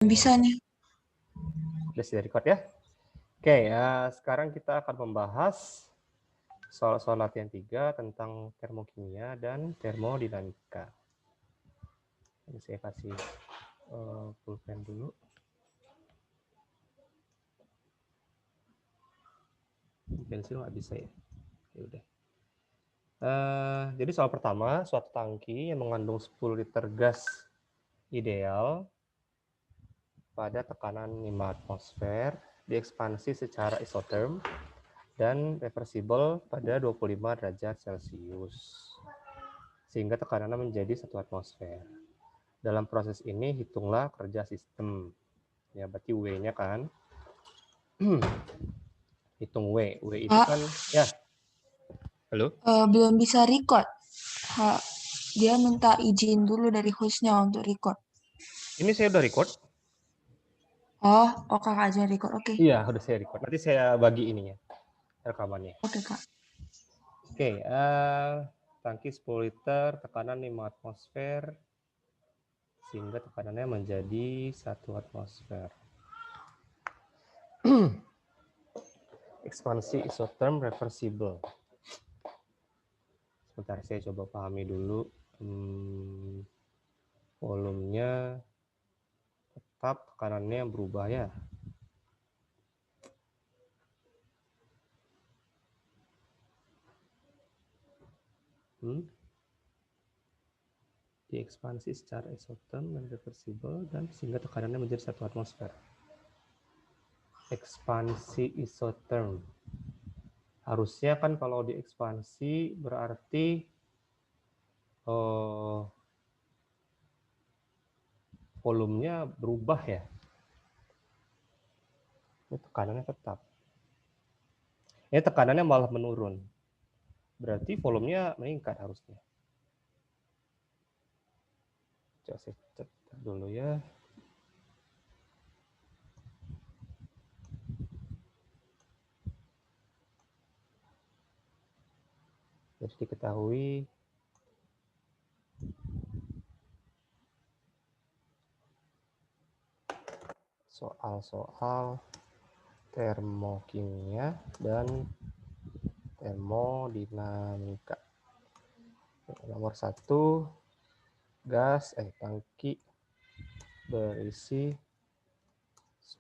Bisa nih. Sudah record ya? Oke, sekarang kita akan membahas soal-soal latihan 3 tentang termokimia dan termodinamika. Ini saya kasih pulpen dulu. Pensil nggak bisa ya? Ya udah. Jadi soal pertama, suatu tangki yang mengandung 10 liter gas ideal pada tekanan 5 atmosfer diekspansi secara isoterm dan reversibel pada 25 derajat Celcius sehingga tekanannya menjadi 1 atmosfer. Dalam proses ini hitunglah kerja sistem. Ya berarti W-nya kan. Hitung W. W itu kan ya. Halo? Belum bisa record. Dia minta izin dulu dari hostnya untuk record. Ini saya udah record. Oh kakak aja record. Oke. Iya, udah saya record. Nanti saya bagi ininya, rekamannya. Oke kak. Oke, tangki 10 liter, tekanan 5 atmosfer, sehingga tekanannya menjadi 1 atmosfer. Ekspansi isotherm reversible. Sebentar, saya coba pahami dulu. Volumenya tetap, tekanannya berubah ya. Diekspansi secara isotherm dan reversible dan sehingga tekanannya menjadi 1 atmosfer. Ekspansi isotherm. Harusnya kan kalau diekspansi berarti volumenya berubah ya. Ini tekanannya tetap. Ini tekanannya malah menurun. Berarti volumenya meningkat harusnya. Coba saya cetak dulu ya. Jadi diketahui soal-soal termokimia dan termodinamika. Nomor 1, tangki berisi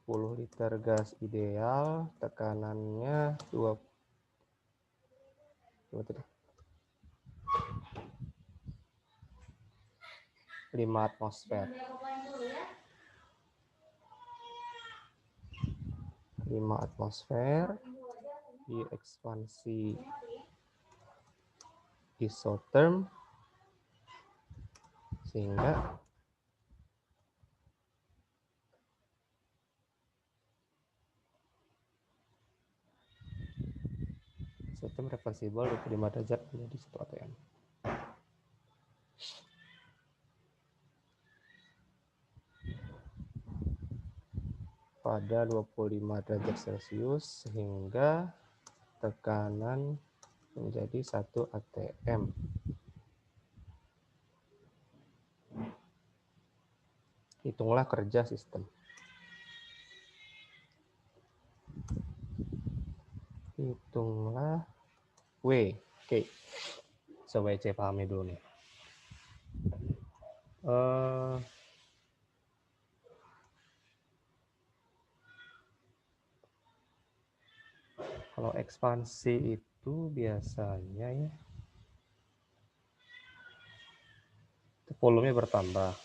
10 liter gas ideal, tekanannya 5 atmosfer. 5 atmosfer diekspansi isotherm sehingga isotherm reversibel 25 derajat menjadi 1 atm. Pada 25 derajat Celcius sehingga tekanan menjadi 1 atm. Hitunglah kerja sistem. Hitunglah W. Oke. Coba saya pahami dulu nih. Kalau ekspansi itu biasanya ya volumenya bertambah.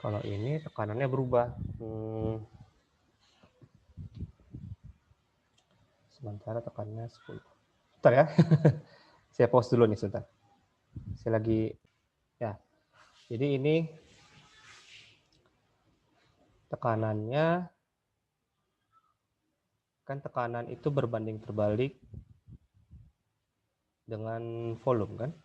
Kalau ini tekanannya berubah. Sementara tekanannya 10. Bentar ya. Saya pause dulu nih sebentar. Saya lagi ya. Jadi ini tekanannya kan tekanan itu berbanding terbalik dengan volume kan?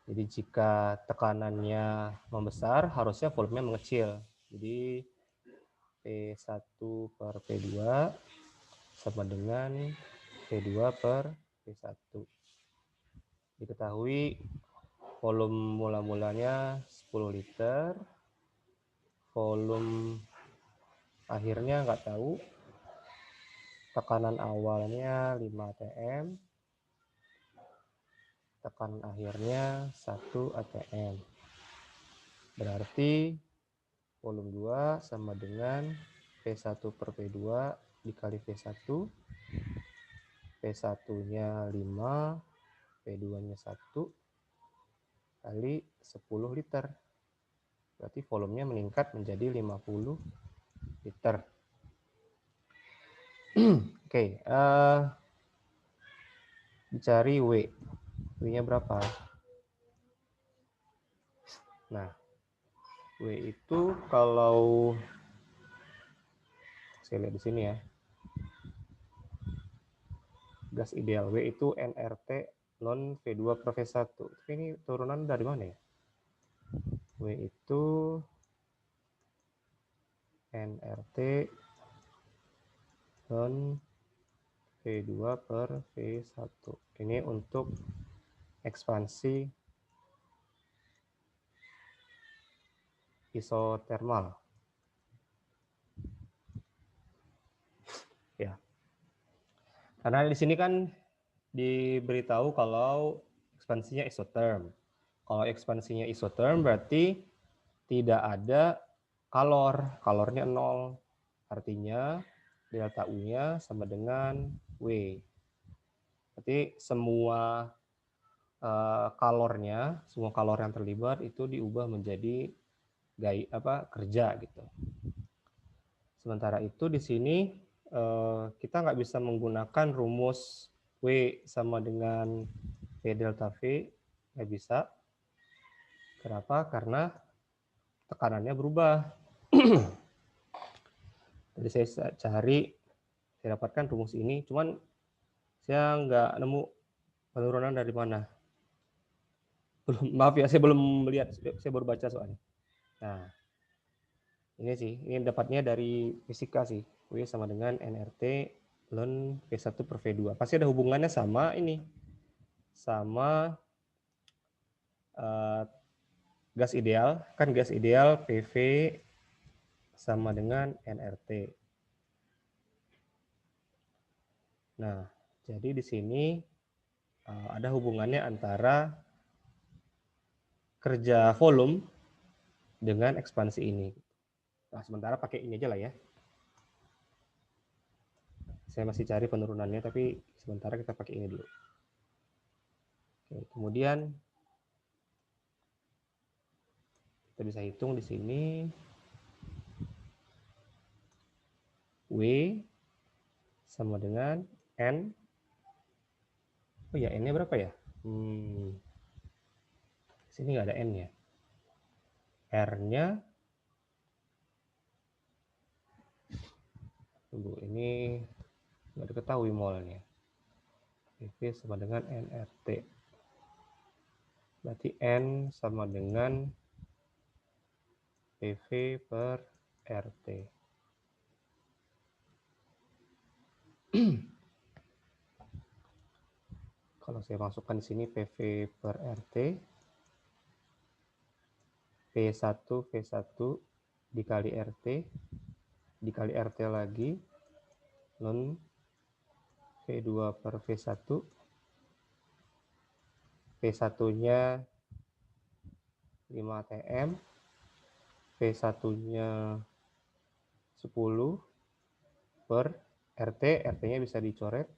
Jadi jika tekanannya membesar, harusnya volumenya mengecil. Jadi P1 per P2 sama dengan P2 per V1. Diketahui volume mula-mulanya 10 liter. Volume akhirnya nggak tahu. Tekanan awalnya 5 atm. Tekanan akhirnya 1 atm. Berarti volume 2 sama dengan V1 per V2 dikali V1. V1-nya 5, V2-nya 1 kali 10 liter. Berarti volumenya meningkat menjadi 50 liter. Oke, dicari W. W-nya berapa? Nah, W itu kalau saya lihat di sini ya. Gas ideal W itu nRT non V2 per V1. Tapi ini turunan dari mana ya? W itu nRT non V2 per V1. Ini untuk ekspansi isotermal. Ya. Karena di sini kan diberitahu kalau ekspansinya isotherm. Kalau ekspansinya isotherm berarti tidak ada kalor. Kalornya 0. Artinya delta U-nya sama dengan W. Berarti semua kalornya, semua kalor yang terlibat itu diubah menjadi kerja gitu. Sementara itu di sini kita nggak bisa menggunakan rumus W sama dengan P delta V, nggak bisa. Kenapa? Karena tekanannya berubah. Jadi saya cari, saya dapatkan rumus ini, cuman saya nggak nemu penurunan dari mana. Maaf ya, saya belum melihat, saya baru baca soalnya. Nah, ini sih, ini dapatnya dari fisika sih. W sama dengan nRT ln V1 per V2. Pasti ada hubungannya sama ini. Sama gas ideal. Kan gas ideal PV sama dengan nRT. Nah, jadi di sini ada hubungannya antara kerja volume dengan ekspansi ini. Nah, sementara pakai ini aja lah ya. Saya masih cari penurunannya, tapi sementara kita pakai ini dulu. Oke, kemudian kita bisa hitung di sini W sama dengan N. Oh ya, N-nya berapa ya? Sini nggak ada N ya. R-nya, tunggu, ini nggak diketahui molnya. PV sama dengan nRT. Berarti N sama dengan PV per RT. Kalau saya masukkan di sini PV per RT, P1 dikali RT, dikali RT lagi, ln V2 per V1, P1-nya 5 atm, V1-nya 10 per RT, RT-nya bisa dicoret.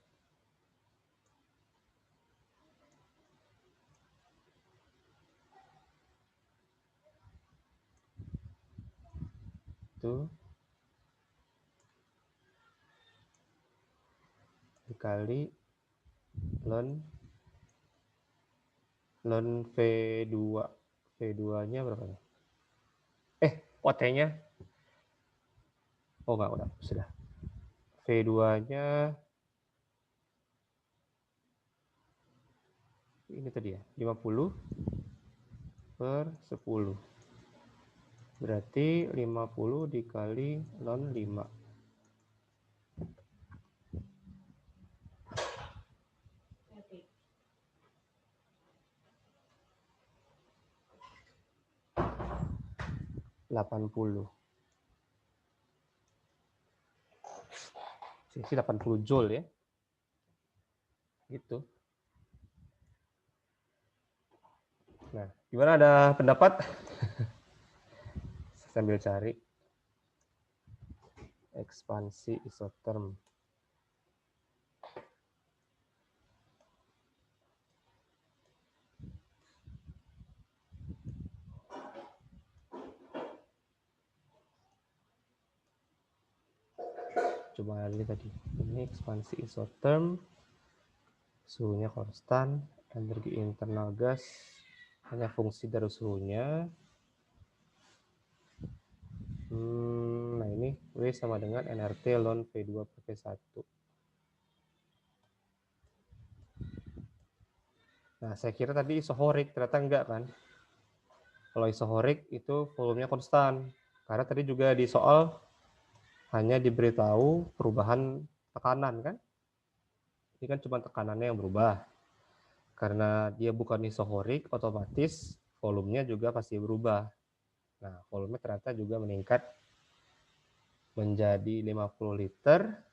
Itu dikali ln V2. V2-nya berapa ya? OT-nya. Oh enggak, udah, sudah. V2-nya ini tadi ya, 50 per 10. Berarti 50 dikali ln 5. 80. Sisi 80 joule ya. Gitu. Nah, gimana, ada pendapat? Sambil cari ekspansi isoterm. Coba lihat tadi. Ini ekspansi isoterm, suhunya konstan, energi internal gas hanya fungsi dari suhunya. Nah ini W sama dengan nRT ln V2 per V1. Nah saya kira tadi isohorik, ternyata enggak kan. Kalau isohorik itu volumenya konstan. Karena tadi juga di soal hanya diberitahu perubahan tekanan kan. Ini kan cuma tekanannya yang berubah. Karena dia bukan isohorik, otomatis volumenya juga pasti berubah. Nah, volumenya ternyata juga meningkat menjadi 50 liter.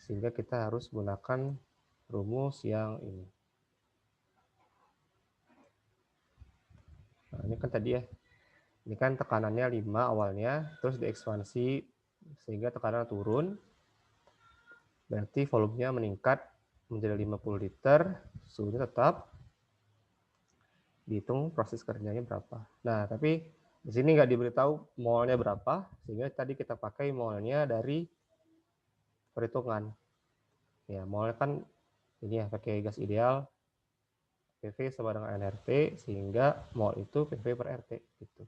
Sehingga kita harus gunakan rumus yang ini. Nah, ini kan tadi ya. Ini kan tekanannya 5 awalnya, terus diekspansi sehingga tekanan turun. Berarti volumenya meningkat menjadi 50 liter, suhunya tetap. Dihitung proses kerjanya berapa. Nah, tapi di sini nggak diberitahu molnya berapa, sehingga tadi kita pakai molnya dari perhitungan. Ya, molnya kan ini ya, pakai gas ideal, PV sama dengan nRT, sehingga mol itu PV per RT. Gitu.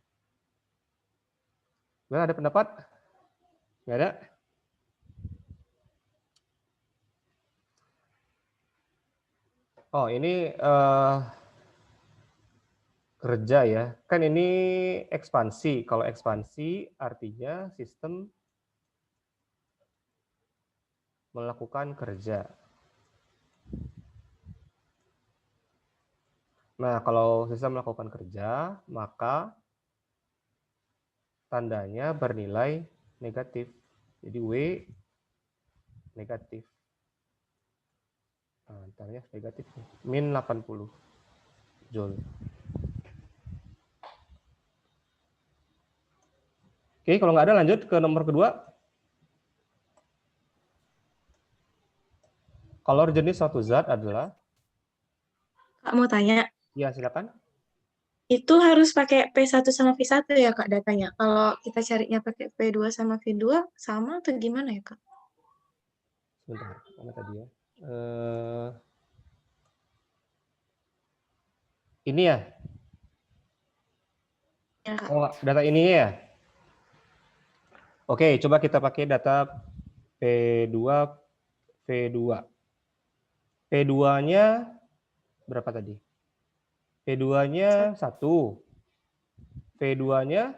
Nah, ada pendapat? Nggak ada? Oh, ini kerja ya. Kan ini ekspansi. Kalau ekspansi artinya sistem melakukan kerja. Nah, kalau sistem melakukan kerja, maka tandanya bernilai negatif. Jadi W negatif. Nah, tandanya negatif. Min 80 joule. Oke, kalau nggak ada lanjut ke nomor kedua. Kalor jenis suatu zat adalah... Kak mau tanya, Ya, silakan. itu harus pakai P1 sama V1 ya Kak datanya? Kalau kita carinya pakai P2 sama V2 sama atau gimana ya Kak? Sebentar, mana tadi ya? Ini ya? Ya Kak. Oh, data ini ya? Oke, coba kita pakai data P2, V2. P2-nya berapa tadi? P2-nya 1. V2-nya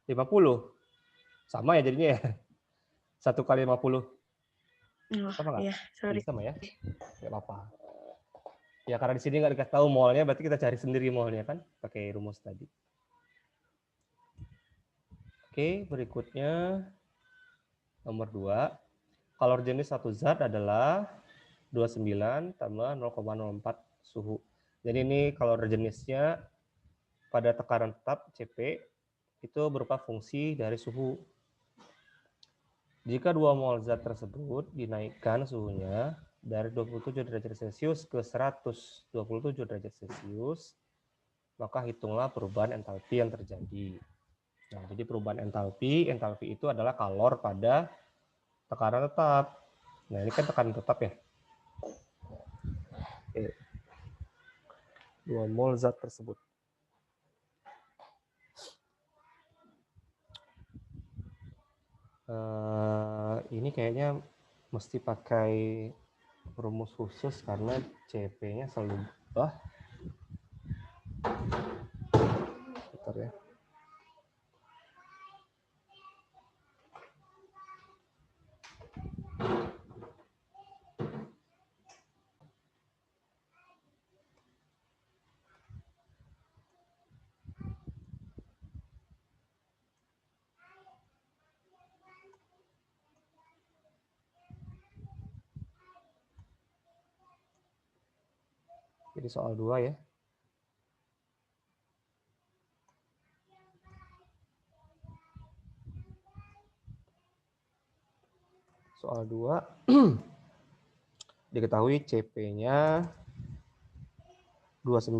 50. Sama ya jadinya ya? 1 kali 50. Oh, Sama nggak? iya, sorry. Sama ya? Nggak apa-apa. Ya karena di sini nggak dikasih tahu molnya, berarti kita cari sendiri molnya kan? Pakai rumus tadi. Oke, berikutnya nomor 2. Kalor jenis satu zat adalah 29 tambah 0,04 suhu. Jadi ini kalor jenisnya pada tekanan tetap Cp itu berupa fungsi dari suhu. Jika 2 mol zat tersebut dinaikkan suhunya dari 27 derajat Celcius ke 127 derajat Celcius, maka hitunglah perubahan entalpi yang terjadi. Nah, jadi perubahan entalpi itu adalah kalor pada tekanan tetap. Nah, ini kan tekanan tetap ya. Oke. 2 mol zat tersebut. Ini kayaknya mesti pakai rumus khusus karena CP-nya selalu berubah. Bentar ya. Jadi soal 2 ya. Soal 2 diketahui CP-nya 29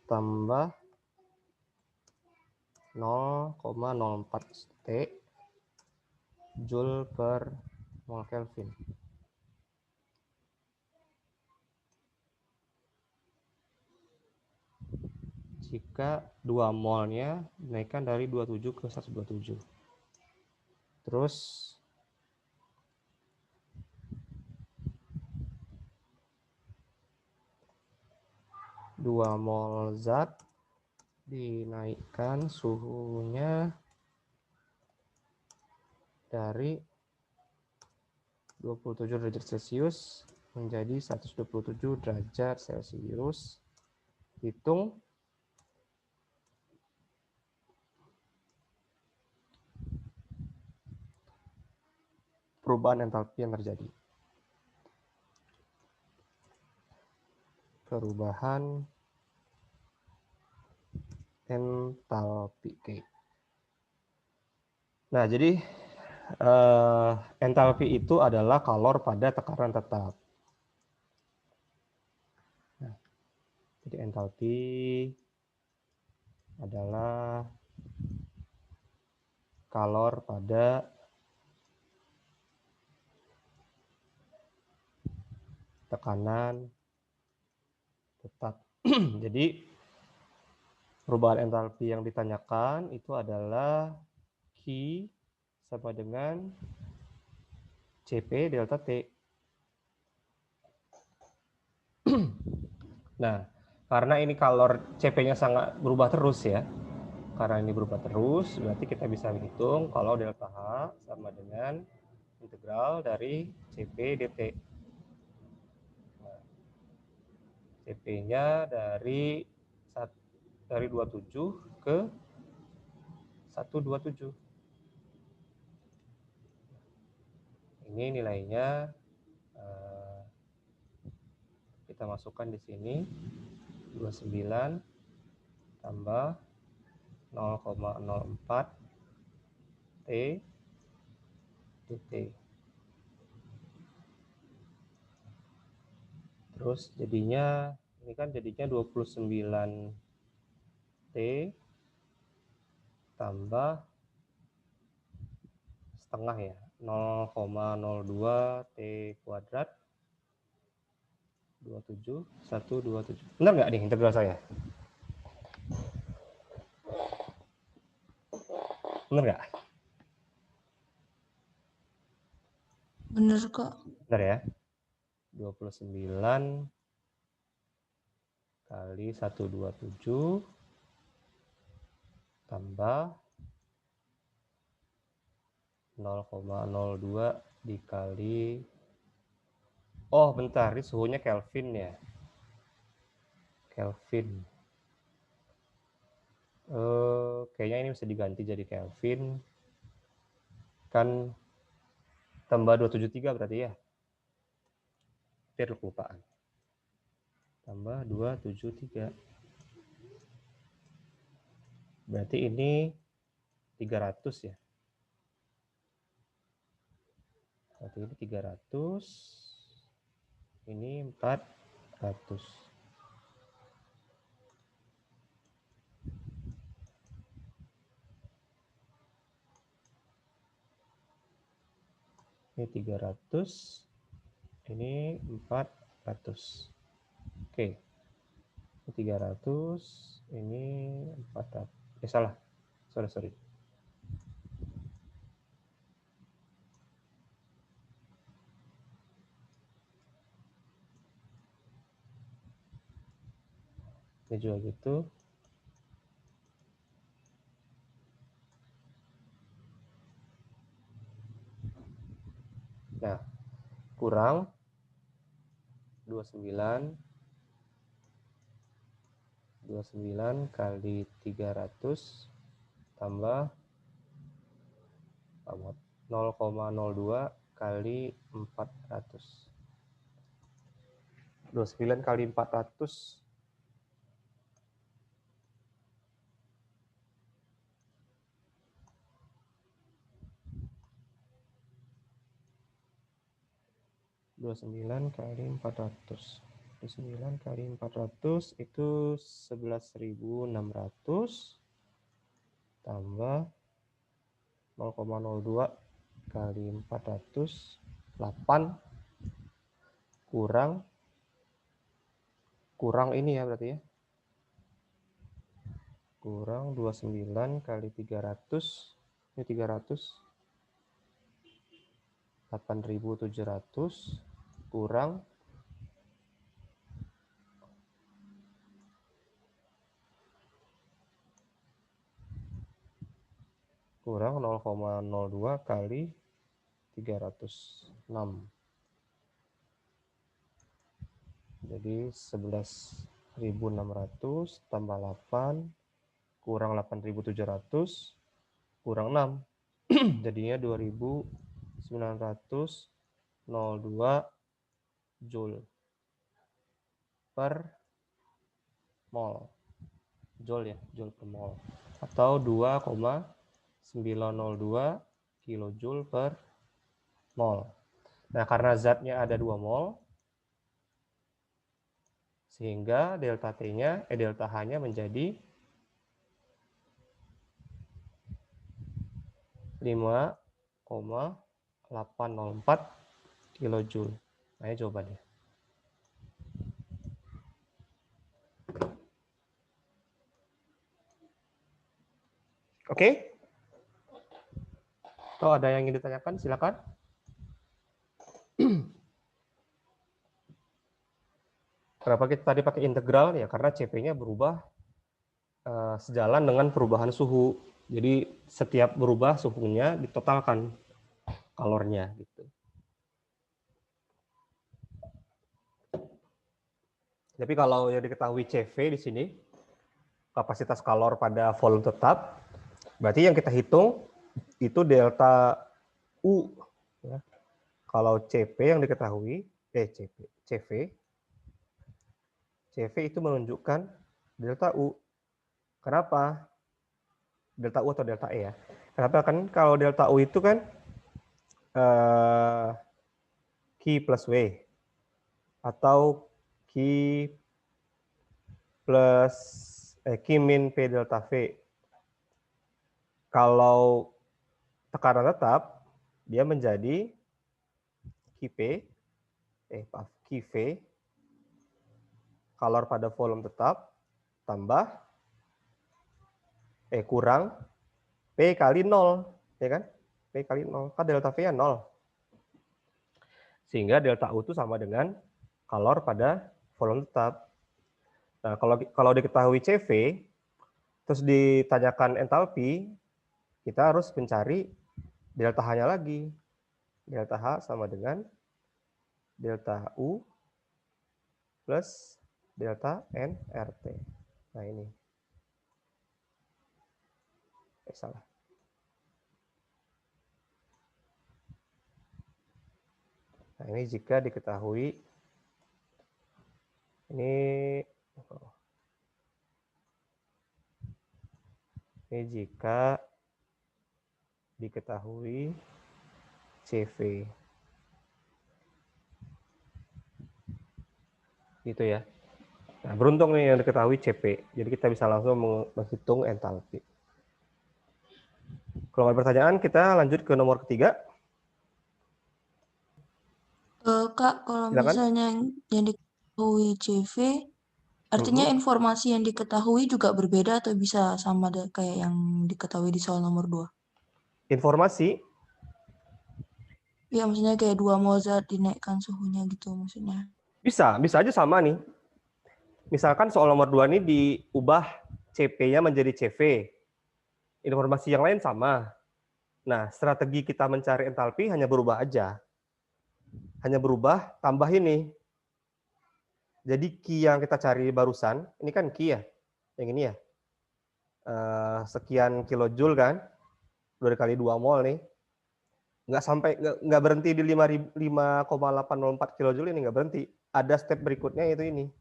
tambah 0,04 T Joule per mol Kelvin. Jika 2 molnya dinaikkan dari 27 ke 127. Terus dua mol zat dinaikkan suhunya dari 27 derajat Celcius menjadi 127 derajat Celcius. Hitung perubahan entalpi yang terjadi. Perubahan entalpi. Oke. Nah, jadi entalpi itu adalah kalor pada tekanan tetap. Nah, jadi entalpi adalah kalor pada tekanan tetap. Jadi perubahan entalpi yang ditanyakan itu adalah Q sama dengan CP delta T. Nah, karena ini kalor CP-nya sangat berubah terus ya. Karena ini berubah terus, berarti kita bisa menghitung kalau delta H sama dengan integral dari CP dt. Nah, CP-nya dari 27 ke 127. Ini nilainya kita masukkan di sini 29 tambah 0,04 T dt. Terus jadinya ini kan jadinya 29 T tambah setengah ya, 0,02 T kuadrat 27 127. Benar nggak nih integral saya? Benar nggak? Bener kok. Benar ya. 29 kali 127 tambah 0,02 dikali, oh bentar, ini suhunya Kelvin ya. Kelvin. Kayaknya ini bisa diganti jadi Kelvin. Kan tambah 273 berarti ya. Hampir kelupaan. Tambah 273. Berarti ini 300 ya. Berarti ini 300. Ini 400. Ini 300. Ini 400. Oke. Ini 300. Ini 400. Salah. Sorry. Ini juga gitu. Nah, kurang 29 kali 300 tambah 0,02 kali 400. 29 kali 400. Dua 29 kali 400. 29 kali 400 itu 11.600 tambah 0,02 kali 400 8 kurang ini ya berarti ya. Kurang 29 kali 300. Ini 300. 8.700 kurang 0,02 kali 306. Jadi 11.600 tambah 8 kurang 8.700 kurang 6. Jadinya 2.902 Joule per mol. Joule ya, Joule per mol. Atau 2,902 kilojoule per mol. Nah, karena zatnya ada 2 mol, sehingga delta T-nya, delta H-nya menjadi 5,804 kilojoule. Nah, ini jawabannya. Oke? Atau ada yang ingin ditanyakan? Silakan. Kenapa kita tadi pakai integral? Ya karena CP-nya berubah sejalan dengan perubahan suhu. Jadi setiap berubah suhunya ditotalkan kalornya gitu. Tapi kalau yang diketahui CV di sini, kapasitas kalor pada volume tetap, berarti yang kita hitung itu delta U. Ya. Kalau CP yang diketahui, CV itu menunjukkan delta U. Kenapa? Delta U atau delta E ya. Kenapa? Kan kalau delta U itu kan Q plus W atau Q plus Q min P delta V. Kalau tekanan tetap, dia menjadi QV, kalor pada volume tetap, tambah, kurang, P kali 0, ya kan? P kali 0, kan delta V-nya 0. Sehingga delta U itu sama dengan kalor pada volume tetap. Nah, kalau diketahui CV, terus ditanyakan entalpi, kita harus mencari delta H-nya lagi. Delta H sama dengan delta U plus delta nRT. Nah ini. Salah. Nah ini jika diketahui, ini jika diketahui CV. Gitu ya. Nah, beruntung nih yang diketahui CP. Jadi kita bisa langsung menghitung entalpi. Kalau ada pertanyaan, kita lanjut ke nomor ketiga. Kak, kalau Silakan. misalnya yang diketahui CV, artinya informasi yang diketahui juga berbeda atau bisa sama kayak yang diketahui di soal nomor 2? Informasi? Ya, maksudnya kayak 2 mol zat dinaikkan suhunya gitu maksudnya. Bisa aja sama nih. Misalkan soal nomor 2 ini diubah CP-nya menjadi CV. Informasi yang lain sama. Nah, strategi kita mencari entalpi hanya berubah aja. Hanya berubah, tambah ini. Jadi Q yang kita cari barusan, ini kan Q ya? Yang ini ya? Sekian kilojoule kan? 2 kali 2 mol nih. Nggak berhenti di 5,804 kilojoule ini, nggak berhenti. ada step berikutnya yaitu ini.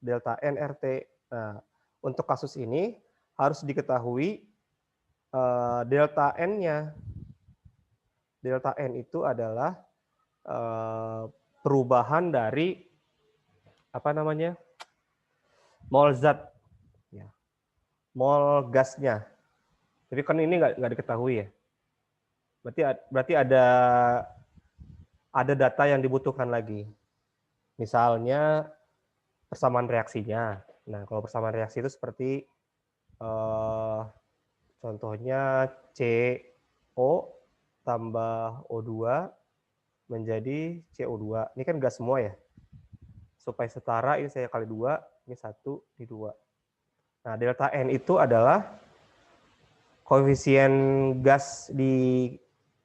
Delta N RT. Nah, untuk kasus ini harus diketahui delta N-nya. Delta N itu adalah perubahan dari apa namanya? Mol zat, ya. Mol gasnya. Jadi kan ini nggak diketahui ya. Berarti ada data yang dibutuhkan lagi. Misalnya persamaan reaksinya. Nah, kalau persamaan reaksi itu seperti contohnya CO tambah O2 menjadi CO2. Ini kan gas semua ya. Supaya setara, ini saya kali 2, ini 1, ini 2. Nah, delta N itu adalah koefisien gas di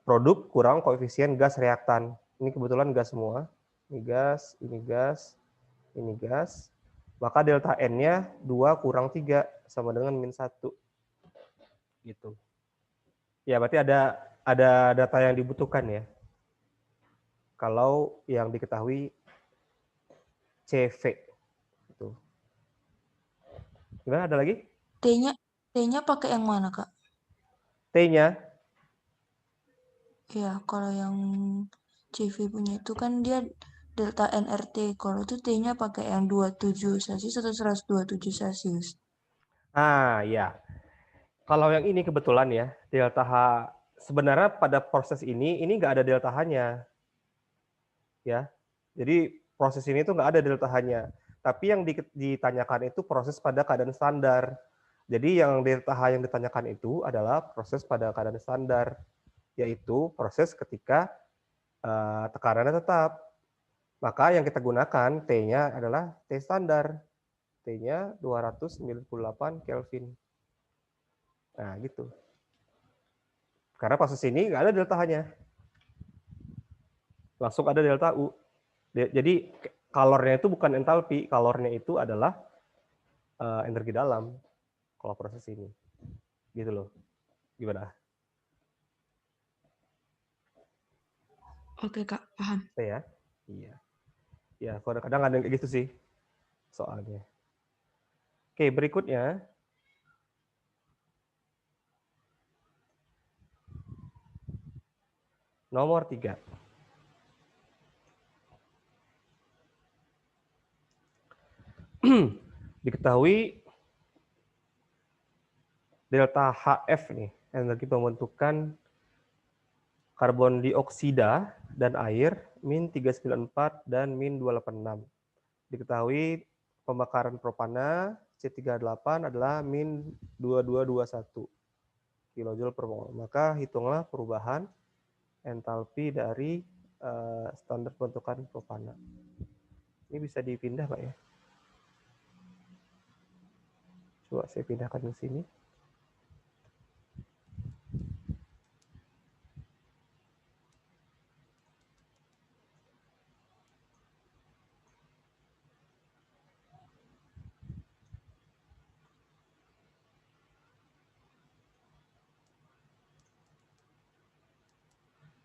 produk kurang koefisien gas reaktan. Ini kebetulan gas semua. Ini gas, ini gas, ini gas. Maka delta N-nya 2 kurang 3 sama dengan min 1. Gitu. Ya, berarti ada data yang dibutuhkan ya. Kalau yang diketahui CV. Gitu. Gimana, ada lagi? T-nya pakai yang mana, Kak? T-nya? Ya, kalau yang CV punya itu kan dia delta NRT. Kalau itu T-nya pakai yang 27 Celsius atau 127 Celsius. Ah, ya. Kalau yang ini kebetulan ya, delta H, sebenarnya pada proses ini nggak ada delta H-nya. Ya. Jadi proses ini tuh nggak ada delta H-nya. Tapi yang ditanyakan itu proses pada keadaan standar. Jadi yang delta H yang ditanyakan itu adalah proses pada keadaan standar, yaitu proses ketika tekanannya tetap. Maka yang kita gunakan T-nya adalah T standar. T-nya 298 Kelvin. Nah, gitu. Karena proses ini nggak ada delta H-nya. Langsung ada delta U. Jadi kalornya itu bukan entalpi, kalornya itu adalah energi dalam kalau proses ini. Gitu loh. Gimana? Oke, Kak, paham. Ya? Iya. Ya, kadang-kadang ada yang kayak gitu sih soalnya. Oke, berikutnya. Nomor 3. Diketahui delta HF nih, energi pembentukan karbon dioksida dan air min 394 dan min 286. Diketahui pembakaran propana C38 adalah min 2221 kJ per mol. Maka hitunglah perubahan entalpi dari standar pembentukan propana. Ini bisa dipindah Pak ya? Coba saya pindahkan ke sini.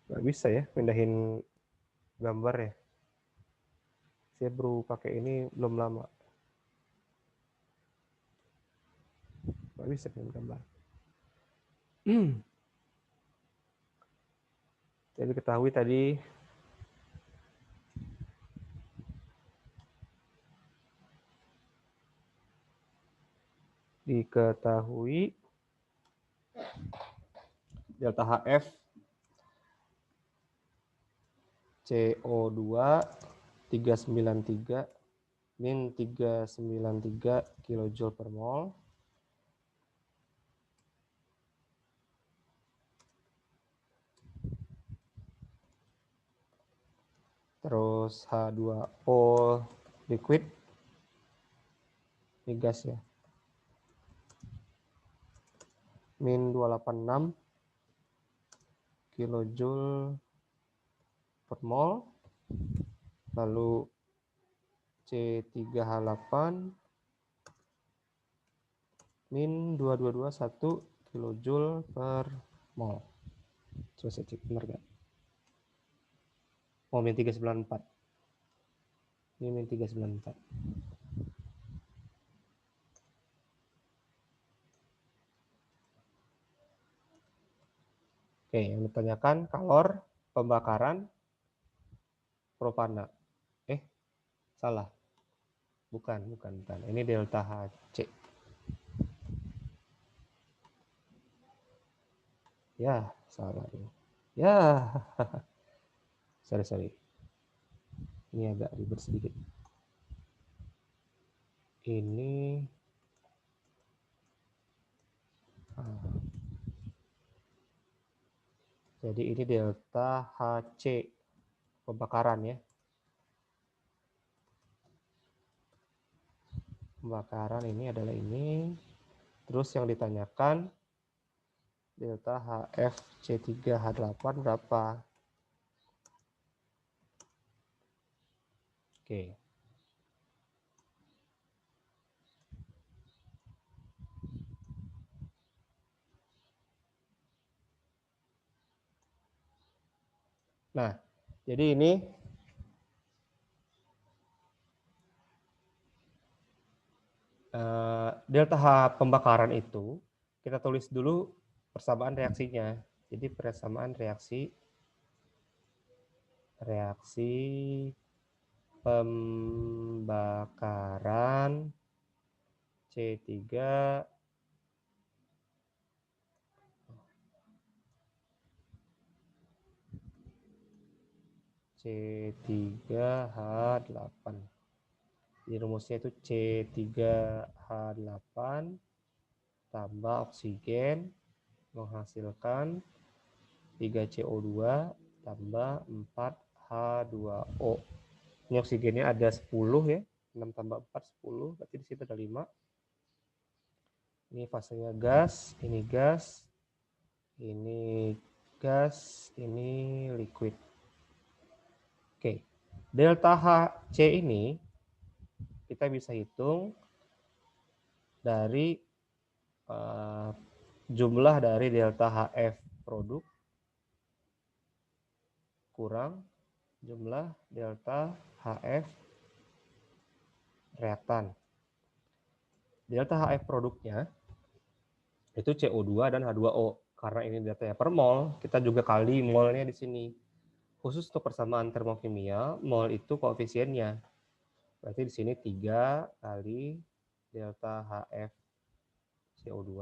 Nggak bisa ya pindahin gambar ya. Saya baru pakai ini belum lama. Nggak bisa pindahin gambar. Jadi ketahui tadi delta HF CO2 393 min 393 kJ per mol. Terus H2O liquid, ini gas ya, min 286 kJ per mol. Lalu C3H8 min 2221 kJ per mol. Coba saya cek benar nggak? Oh, min 394. Ini min 394. Oke, yang ditanyakan kalor pembakaran propana. Salah. Bukan. Ini delta HC. Ya, salah ini. Ya. Sorry. Ini agak ribet sedikit. Ini jadi ini delta HC pembakaran ya. Pembakaran ini adalah ini. Terus yang ditanyakan delta HF C3H8 berapa? Oke. Nah, jadi ini delta H pembakaran itu kita tulis dulu persamaan reaksinya. Jadi persamaan reaksi pembakaran C3 C3H8. Di rumusnya itu C3H8 tambah oksigen menghasilkan 3CO2 tambah 4H2O. Ini oksigennya ada 10 ya. 6 tambah 4, 10. Berarti di situ ada 5. Ini fasenya gas, ini gas, ini gas, ini liquid. Oke. Delta HC ini kita bisa hitung dari jumlah dari delta HF produk kurang jumlah delta HF reaktan. Delta HF produknya itu CO2 dan H2O. Karena ini datanya per mol, kita juga kali molnya di sini. Khusus untuk persamaan termokimia, mol itu koefisiennya. Berarti di sini 3 kali delta HF CO2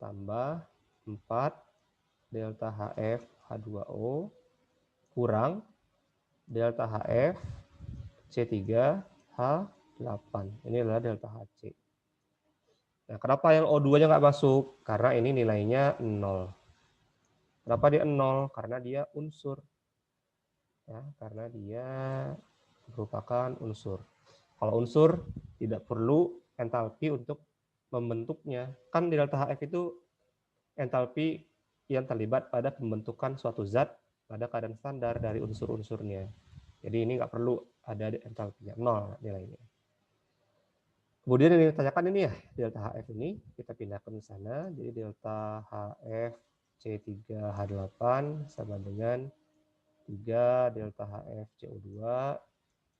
tambah 4 delta HF H2O kurang delta HF C3H8. Ini adalah delta HC. Nah, kenapa yang O2-nya nggak masuk? Karena ini nilainya 0. Kenapa dia 0? Karena dia unsur. Ya, karena dia merupakan unsur. Kalau unsur tidak perlu entalpi untuk membentuknya. Kan di delta HF itu entalpi yang terlibat pada pembentukan suatu zat pada keadaan standar dari unsur-unsurnya. Jadi ini nggak perlu ada entalpinya, 0 nilainya. Kemudian yang ditanyakan ini ya, delta HF ini kita pindahkan ke sana. Jadi delta HF C3H8 sama dengan 3 delta HF CO2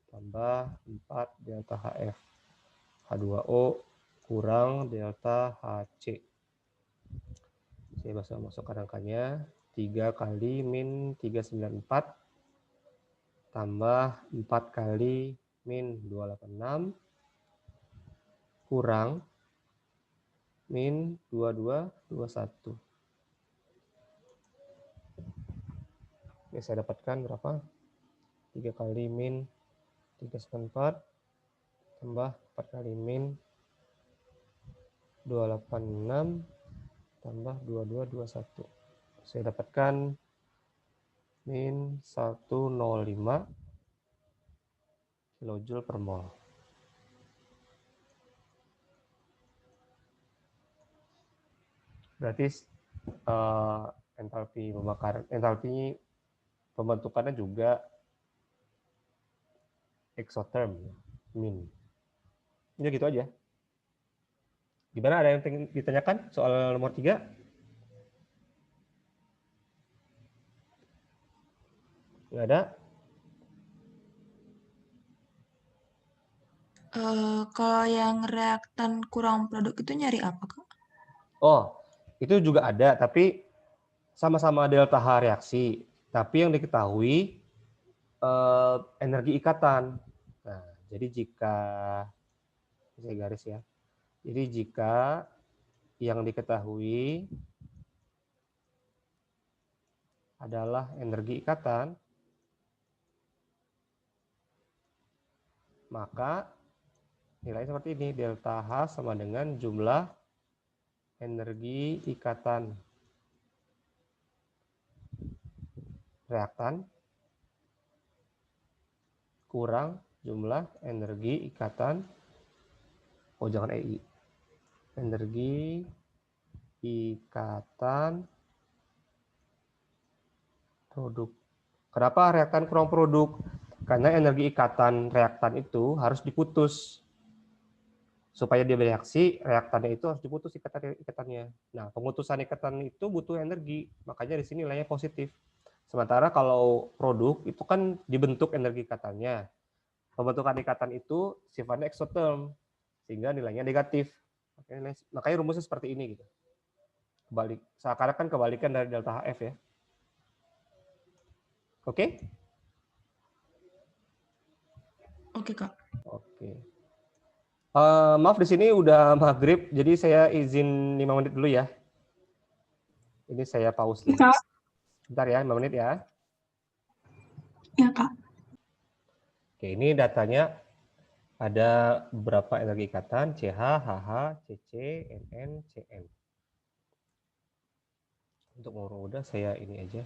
tambah 4 delta HF H2O kurang delta HC. Saya masukkan angkanya. 3 kali min 394 tambah 4 kali min 286 kurang min 2221. Oke, saya dapatkan berapa? 3 kali min 394 tambah 4 kali min 286 tambah 2221. Saya dapatkan min 105 kilojoule per mol. Berarti entalpi pembakaran, entalpi pembentukannya juga exotherm, min. Ini gitu aja. Gimana, ada yang ditanyakan soal nomor 3? Nggak ada? Kalau yang reaktan kurang produk itu nyari apa, Kak? Oh, itu juga ada, tapi sama-sama delta H reaksi. Tapi yang diketahui energi ikatan. Nah, jadi jika saya garis ya. Jadi jika yang diketahui adalah energi ikatan, maka nilainya seperti ini, delta H sama dengan jumlah energi ikatan reaktan kurang jumlah energi ikatan, oh jangan EI, energi ikatan produk. Kenapa reaktan kurang produk? Karena energi ikatan reaktan itu harus diputus. Supaya dia bereaksi, reaktannya itu harus diputus ikatannya. Nah, pemutusan ikatan itu butuh energi, makanya di sini nilainya positif. Sementara kalau produk itu kan dibentuk energi ikatannya. Pembentukan ikatan itu sifatnya exotherm, sehingga nilainya negatif. Makanya rumusnya seperti ini gitu. Kebalik, seakan-akan kebalikan dari delta HF ya. Oke? Oke, Kak. Oke. Maaf di sini udah maghrib, jadi saya izin 5 menit dulu ya. Ini saya pause dulu. Kak. Bentar ya, 5 menit ya. Ya, Kak. Oke, ini datanya ada beberapa energi ikatan, CH, HH, CC, NN, CN. Untuk mempermudah saya ini aja.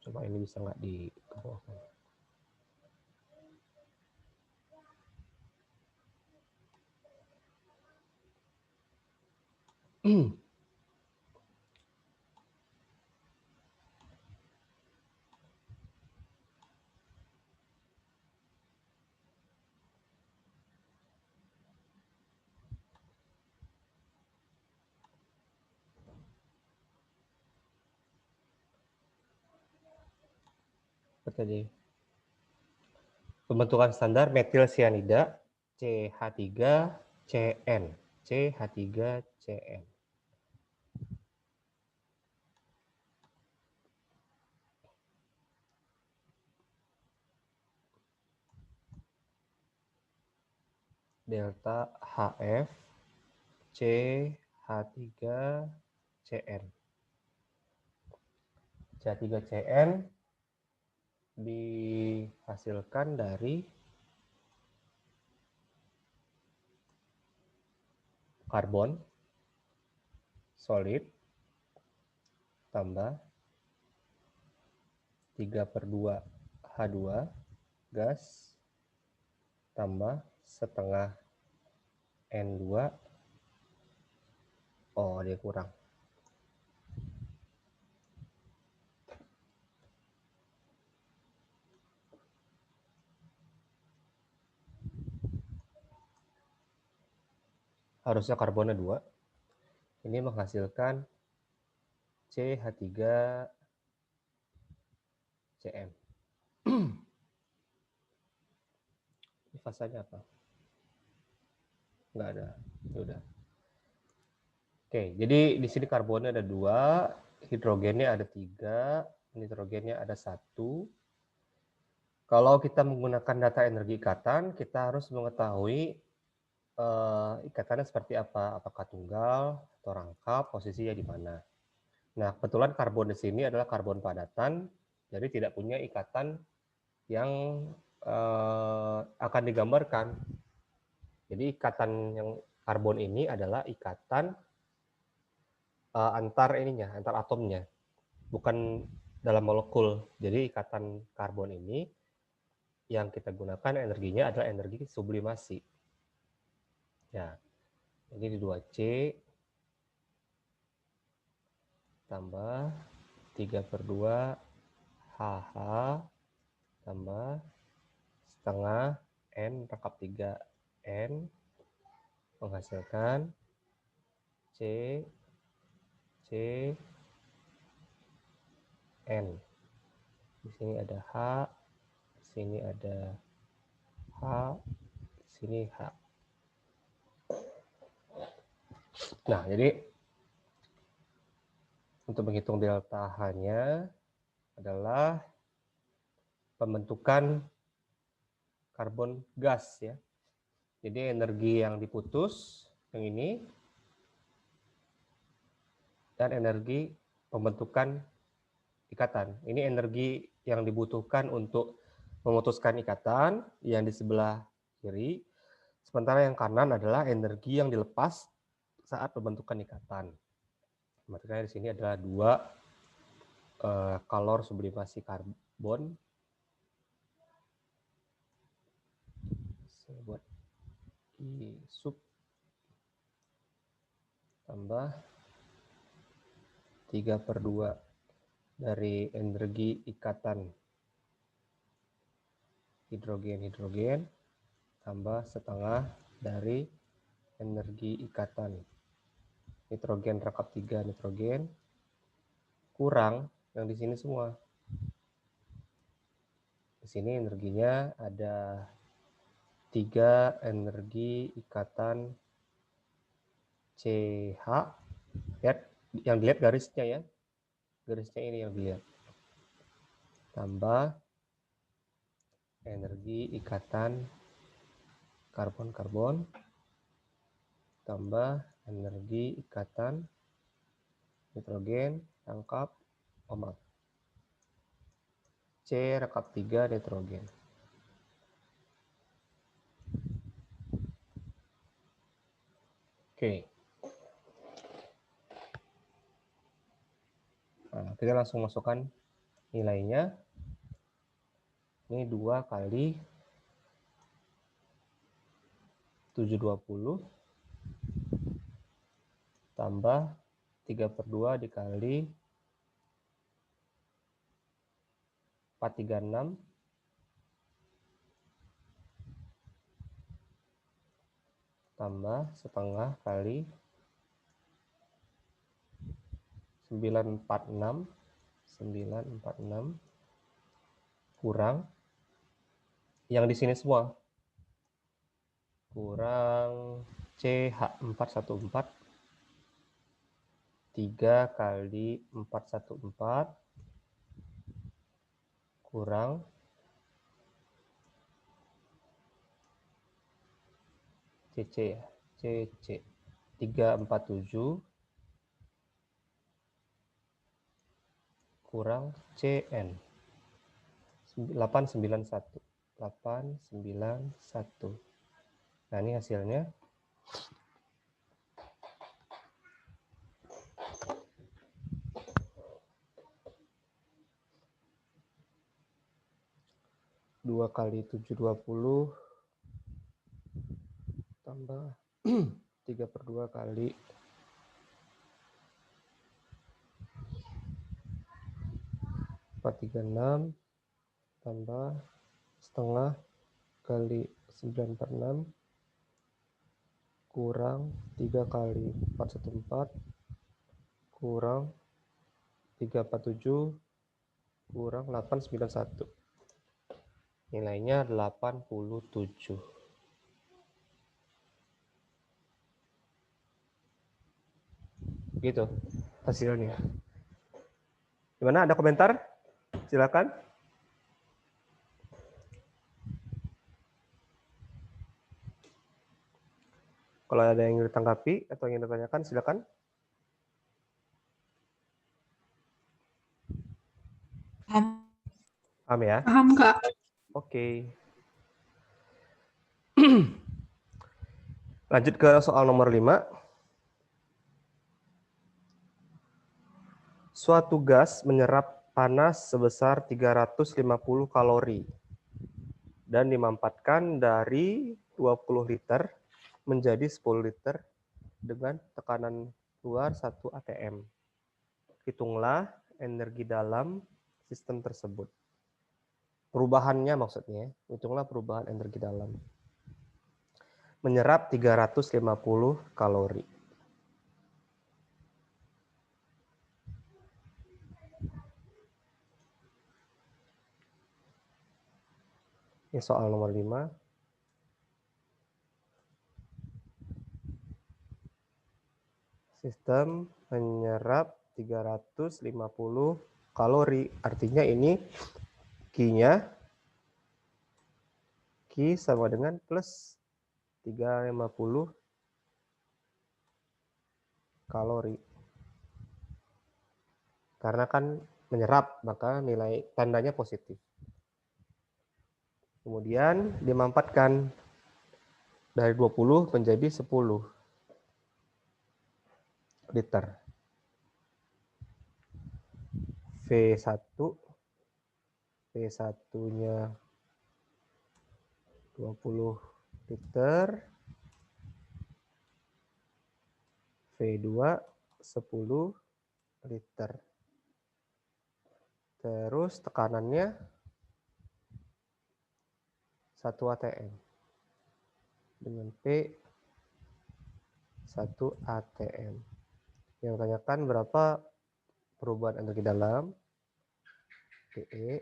Coba ini bisa nggak dikeluarkan. Tadi pembentukan standar metil sianida CH3CN, CH3CN. Delta HF CH3CN. CH3CN dihasilkan dari karbon solid tambah 3/2 H2 gas tambah setengah N2. Oh, dia kurang. Harusnya karbonnya 2. Ini menghasilkan CH3CN. Ini fasanya apa? Nggak ada. Ya udah. Oke, jadi di sini karbonnya ada 2, hidrogennya ada 3, nitrogennya ada 1. Kalau kita menggunakan data energi ikatan, kita harus mengetahui ikatannya seperti apa, apakah tunggal atau rangkap, posisinya di mana. Nah, kebetulan karbon di sini adalah karbon padatan, jadi tidak punya ikatan yang akan digambarkan. Jadi ikatan yang karbon ini adalah ikatan antar atomnya, bukan dalam molekul. Jadi ikatan karbon ini yang kita gunakan energinya adalah energi sublimasi. Ya, ini 2C tambah 3/2 HH tambah setengah N rangkap 3 N menghasilkan C N. Di sini ada H, di sini ada H, di sini H. Nah, jadi untuk menghitung delta H-nya adalah pembentukan karbon gas ya. Jadi energi yang diputus yang ini dan energi pembentukan ikatan. Ini energi yang dibutuhkan untuk memutuskan ikatan yang di sebelah kiri. Sementara yang kanan adalah energi yang dilepas saat pembentukan ikatan. Makanya di sini adalah dua kalor sublimasi karbon. Saya buat I sub tambah 3/2 dari energi ikatan hidrogen-hidrogen tambah setengah dari energi ikatan nitrogen rangkap 3 nitrogen kurang yang di sini semua. Di sini energinya ada 3 energi ikatan CH. Lihat yang dilihat garisnya ya. Garisnya ini yang dilihat. Tambah energi ikatan karbon-karbon tambah energi ikatan nitrogen rangkap 4. C rangkap 3 nitrogen. Oke. Nah, kita langsung masukkan nilainya. Ini 2 kali 720 tambah 3/2 dikali 436 tambah setengah kali 946 kurang yang di sini semua kurang CH414 3 kali 414 kurang CC ya, CC 347 kurang CN 891. Nah, ini hasilnya. Dua kali 720 tambah 3/2 kali 436 tambah setengah kali 946 kurang 3 kali 414 kurang 347 kurang 891. Nilainya 87. Gitu hasilnya. Gimana? Ada komentar? Silakan. Kalau ada yang ingin ditanggapi atau ingin ditanyakan, silakan. Paham ya? Paham, Kak. Oke. Lanjut ke soal nomor 5. Suatu gas menyerap panas sebesar 350 kalori dan dimampatkan dari 20 liter menjadi 10 liter dengan tekanan luar 1 atm. Hitunglah energi dalam sistem tersebut. Perubahannya maksudnya, hitunglah perubahan energi dalam. Menyerap 350 kalori. Ini soal nomor 5. Sistem menyerap 350 kalori. Artinya ini Q-nya, Q sama dengan plus 350 kalori. Karena kan menyerap, maka nilai tandanya positif. Kemudian dimanfaatkan dari 20 menjadi 10 liter. V1, V1-nya 20 liter, V2 10 liter. Terus tekanannya 1 atm dengan P 1 atm. Yang tanyakan berapa perubahan energi dalam PE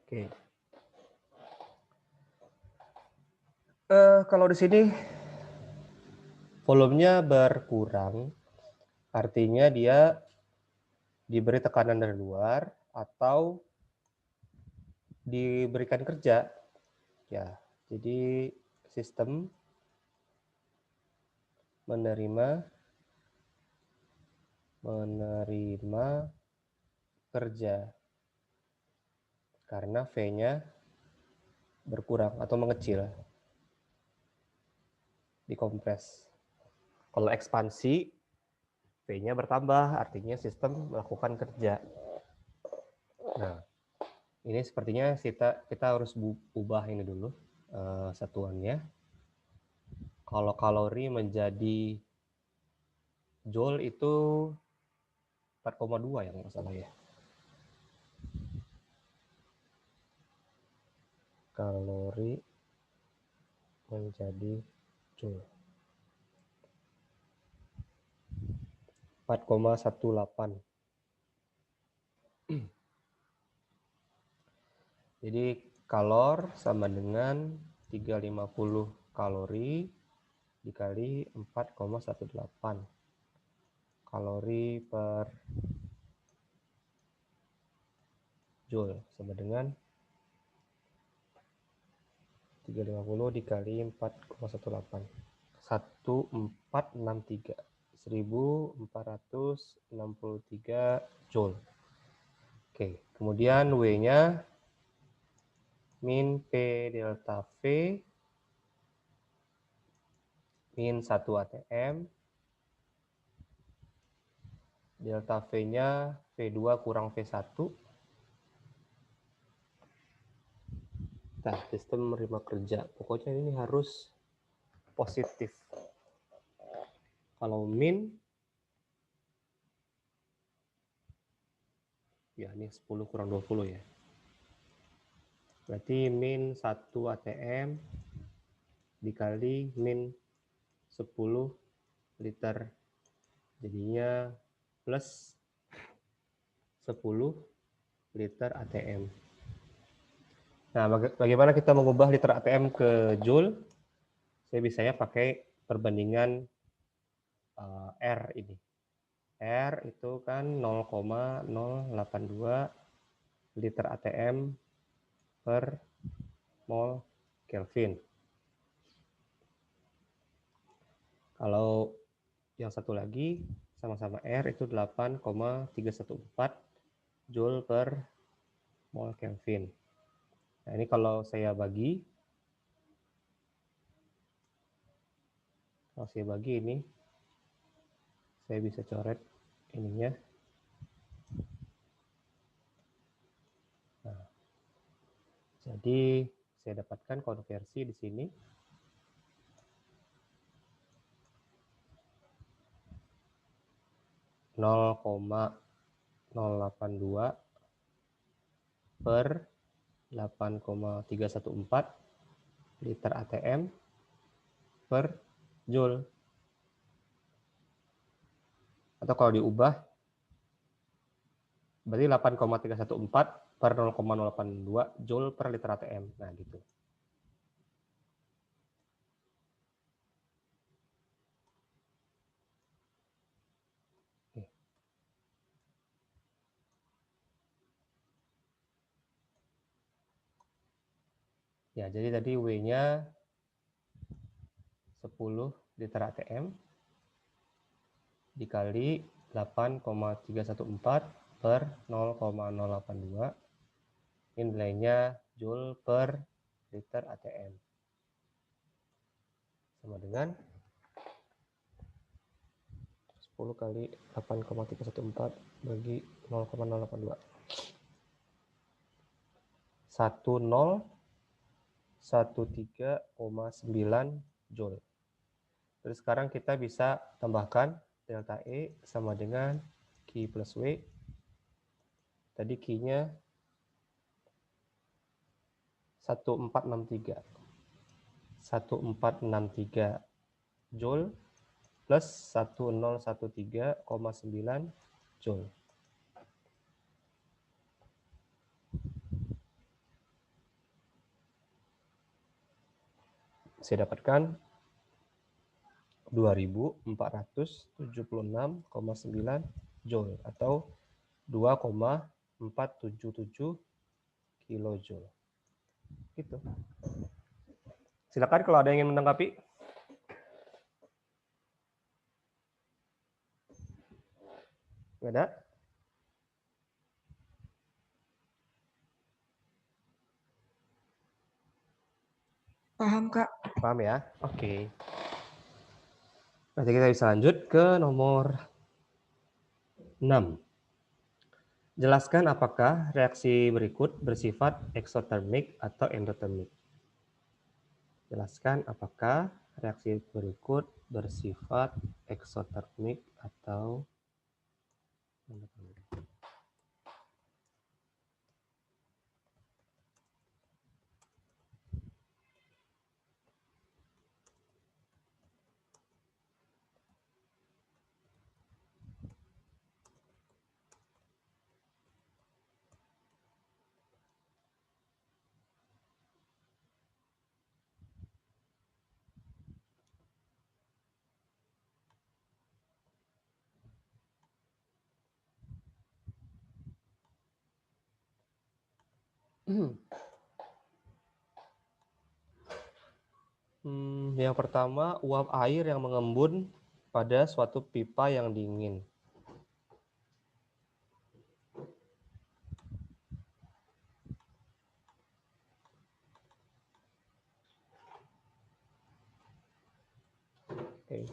Oke. Kalau di sini volumenya berkurang, artinya dia diberi tekanan dari luar atau diberikan kerja. Ya, jadi sistem menerima kerja karena V-nya berkurang atau mengecil, dikompres. Kalau ekspansi, V-nya bertambah, artinya sistem melakukan kerja. Nah, ini sepertinya kita harus ubah ini dulu satuannya. Kalau kalori menjadi joule itu 4,2 ya nggak salah ya. Kalori menjadi joule 4,18. Jadi kalor sama dengan 350 kalori dikali 4,18 kalori per joule sama dengan 350 dikali 4,18 1463 1463 joule. Oke, kemudian W-nya min P delta V min 1 atm, delta V-nya V2 kurang V1. Nah, sistem menerima kerja. Pokoknya ini harus positif. Kalau min, ya ini 10 kurang 20 ya. Berarti min 1 atm dikali min 10 liter. Jadinya plus 10 liter ATM. Nah, bagaimana kita mengubah liter ATM ke joule? Saya biasanya pakai perbandingan R ini. R itu kan 0,082 liter ATM per mol Kelvin. Kalau yang satu lagi sama-sama R itu 8,314 joule per mol Kelvin. Nah, ini kalau saya bagi ini, saya bisa coret ininya. Nah, jadi saya dapatkan konversi di sini. (0,082 per 8,314 liter ATM per joule. Atau kalau diubah Berarti 8,314 per 0,082 Joule per liter ATM. Nah, gitu. Ya, jadi tadi W-nya 10 liter ATM dikali 8,314 per 0,082. Ini nilainya Joule per liter ATM. Sama dengan 10 kali 8,314 bagi 0,082. 1013,9 Joule. Terus sekarang kita bisa tambahkan delta E sama dengan Q plus W. Tadi Q-nya 1463. 1463 Joule plus 1013,9 Joule. Saya dapatkan 2476,9 Joule atau 2,477 kilojoule. Gitu. Silakan kalau ada yang ingin menanggapi. Nggak ada? Paham, Kak. Paham ya? Oke. Nanti kita bisa lanjut ke nomor 6. Jelaskan apakah reaksi berikut bersifat eksotermik atau endotermik. Jelaskan apakah reaksi berikut bersifat eksotermik atau endotermik. Yang pertama, uap air yang mengembun pada suatu pipa yang dingin. Oke.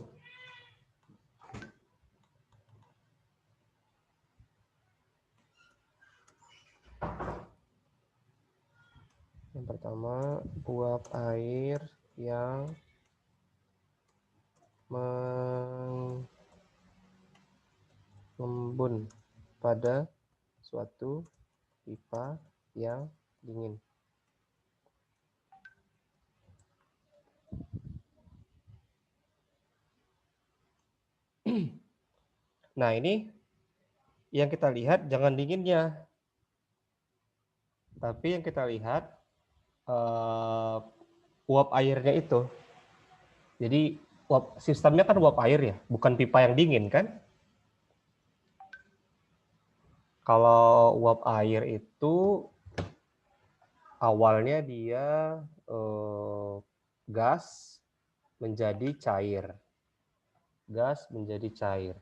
Yang pertama, uap air yang mengembun pada suatu pipa yang dingin. Nah, ini yang kita lihat jangan dinginnya, tapi yang kita lihat uap airnya itu. Jadi sistemnya kan uap air ya, bukan pipa yang dingin kan? Kalau uap air itu awalnya dia gas menjadi cair. Gas menjadi cair.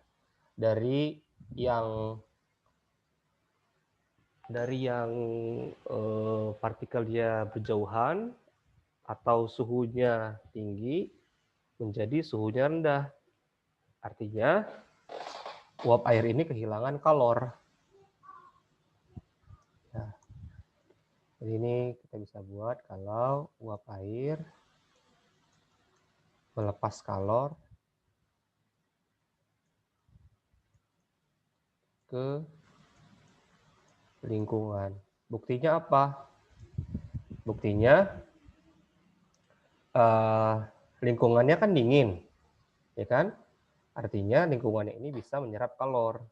Dari yang partikel dia berjauhan atau suhunya tinggi menjadi suhunya rendah. Artinya uap air ini kehilangan kalor. Nah, jadi ini kita bisa buat kalau uap air melepas kalor ke lingkungan. Buktinya apa? Buktinya lingkungannya kan dingin, ya kan? Artinya lingkungannya ini bisa menyerap kalor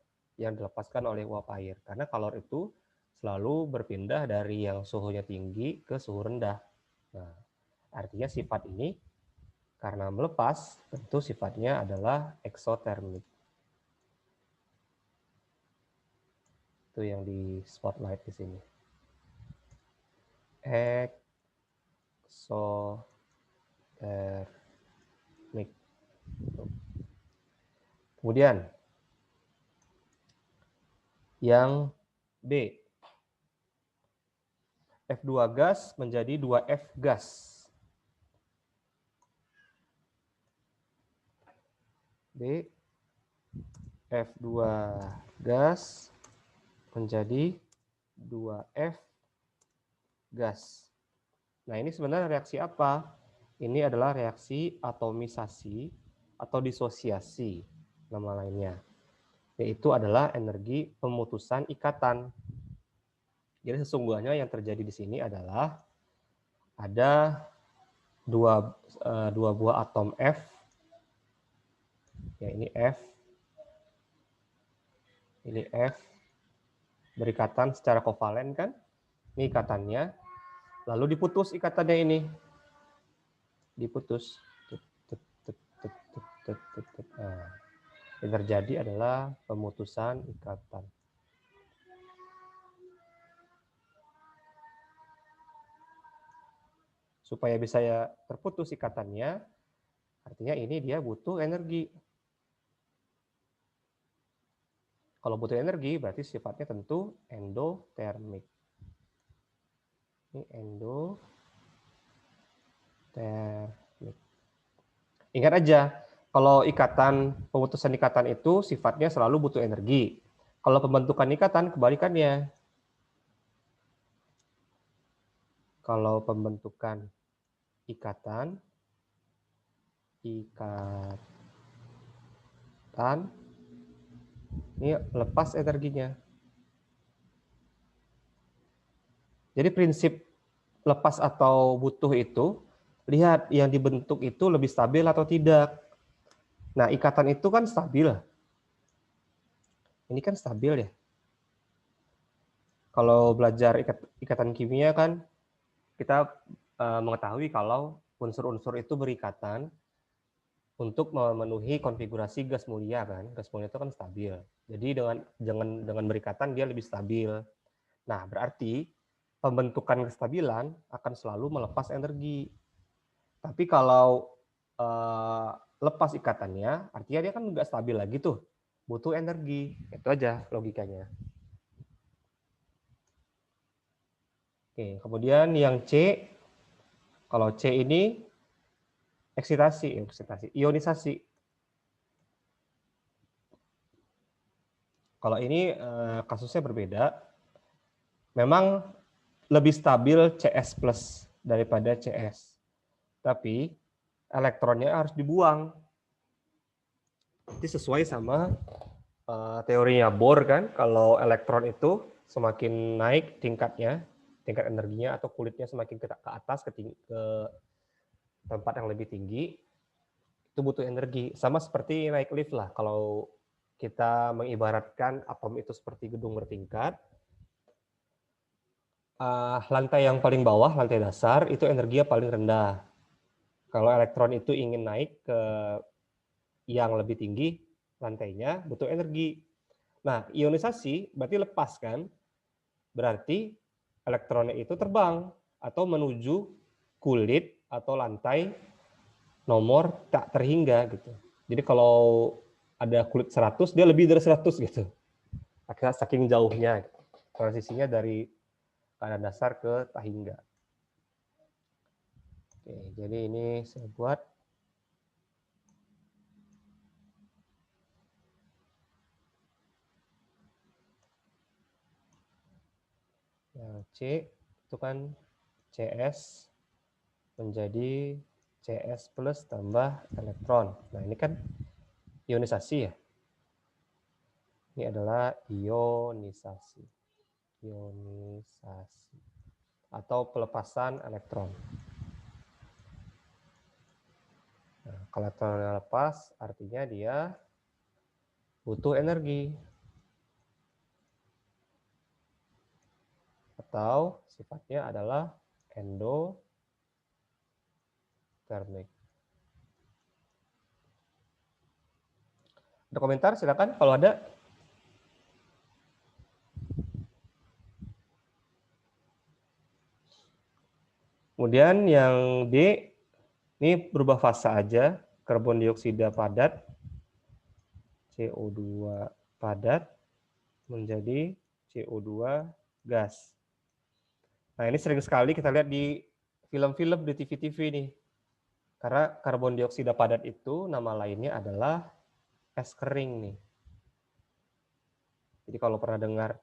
yang dilepaskan oleh uap air. Karena kalor itu selalu berpindah dari yang suhunya tinggi ke suhu rendah. Nah, artinya sifat ini karena melepas, tentu sifatnya adalah eksotermik. Itu yang di spotlight di sini. Eksotermik. Kemudian yang B, F2 gas menjadi 2F gas. B, F2 gas menjadi 2F gas. Nah, ini sebenarnya reaksi apa? Ini adalah reaksi atomisasi atau disosiasi, nama lainnya. Yaitu adalah energi pemutusan ikatan. Jadi sesungguhnya yang terjadi di sini adalah ada dua buah atom F, ya ini F, ini F, berikatan secara kovalen kan? Ini ikatannya, lalu diputus ikatannya ini, diputus. Nah, yang terjadi adalah pemutusan ikatan. Supaya bisa terputus ikatannya, artinya ini dia butuh energi. Kalau butuh energi, berarti sifatnya tentu endotermik. Ini endotermik. Ingat aja, kalau pemutusan ikatan itu sifatnya selalu butuh energi. Kalau pembentukan ikatan, kebalikannya. Kalau pembentukan ikatan ini lepas energinya. Jadi prinsip lepas atau butuh itu, lihat yang dibentuk itu lebih stabil atau tidak. Nah, ikatan itu kan stabil. Ini kan stabil ya. Kalau belajar ikatan kimia kan, kita mengetahui kalau unsur-unsur itu berikatan untuk memenuhi konfigurasi gas mulia kan. Gas mulia itu kan stabil. Jadi dengan berikatan dia lebih stabil. Nah, berarti pembentukan kestabilan akan selalu melepas energi. Tapi kalau lepas ikatannya, artinya dia kan nggak stabil lagi tuh. Butuh energi. Itu aja logikanya. Oke, kemudian yang C, kalau C ini ionisasi. Kalau ini kasusnya berbeda. Memang lebih stabil CS plus daripada CS. Tapi elektronnya harus dibuang. Ini sesuai sama teorinya Bohr kan, kalau elektron itu semakin naik tingkat energinya atau kulitnya semakin ke atas ke tempat yang lebih tinggi, itu butuh energi. Sama seperti naik lift lah. Kalau kita mengibaratkan atom itu seperti gedung bertingkat, lantai yang paling bawah, lantai dasar, itu energinya paling rendah. Kalau elektron itu ingin naik ke yang lebih tinggi, lantainya butuh energi. Nah, ionisasi berarti lepas kan? Berarti elektronnya itu terbang atau menuju kulit atau lantai nomor tak terhingga gitu. Jadi kalau ada kulit 100, dia lebih dari 100 gitu. Akhirnya saking jauhnya transisinya dari keadaan dasar ke tak hingga. Oke, jadi ini saya buat yang C itu kan CS menjadi CS plus tambah elektron. Nah, ini kan ionisasi ya. Ini adalah ionisasi. Ionisasi atau pelepasan elektron. Nah, kalau elektronnya lepas, artinya dia butuh energi. atau sifatnya adalah endotermik. Ada komentar silakan kalau ada. Kemudian yang D, ini berubah fase aja, karbon dioksida padat, CO2 padat menjadi CO2 gas. Nah, ini sering sekali kita lihat di film-film di TV-TV nih. Karena karbon dioksida padat itu nama lainnya adalah es kering nih. Jadi kalau pernah dengar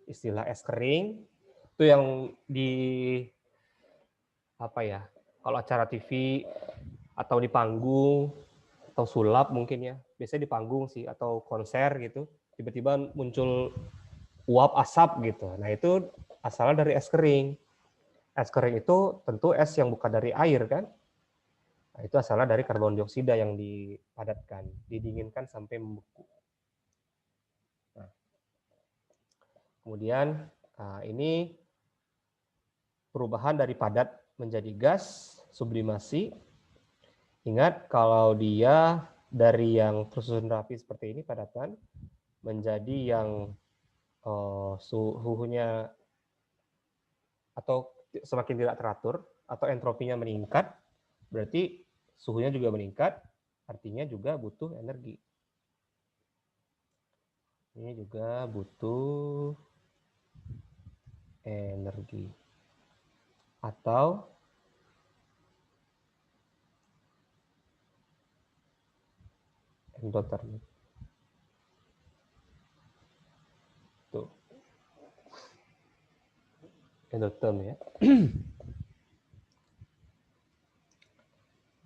istilah es kering, itu yang di apa ya? Kalau acara TV atau di panggung atau sulap mungkin ya, biasanya di panggung sih atau konser gitu, tiba-tiba muncul uap asap gitu. Nah itu asalnya dari es kering. Es kering itu tentu es yang bukan dari air kan? Nah, itu asalnya dari karbon dioksida yang dipadatkan, didinginkan sampai membeku. Nah, kemudian ini perubahan dari padat menjadi gas, sublimasi. Ingat kalau dia dari yang tersusun rapi seperti ini padatan menjadi yang suhunya atau semakin tidak teratur atau entropinya meningkat, berarti suhunya juga meningkat, artinya juga butuh energi. Ini juga butuh energi. Atau endotermik. Tuh. Endoterm ya.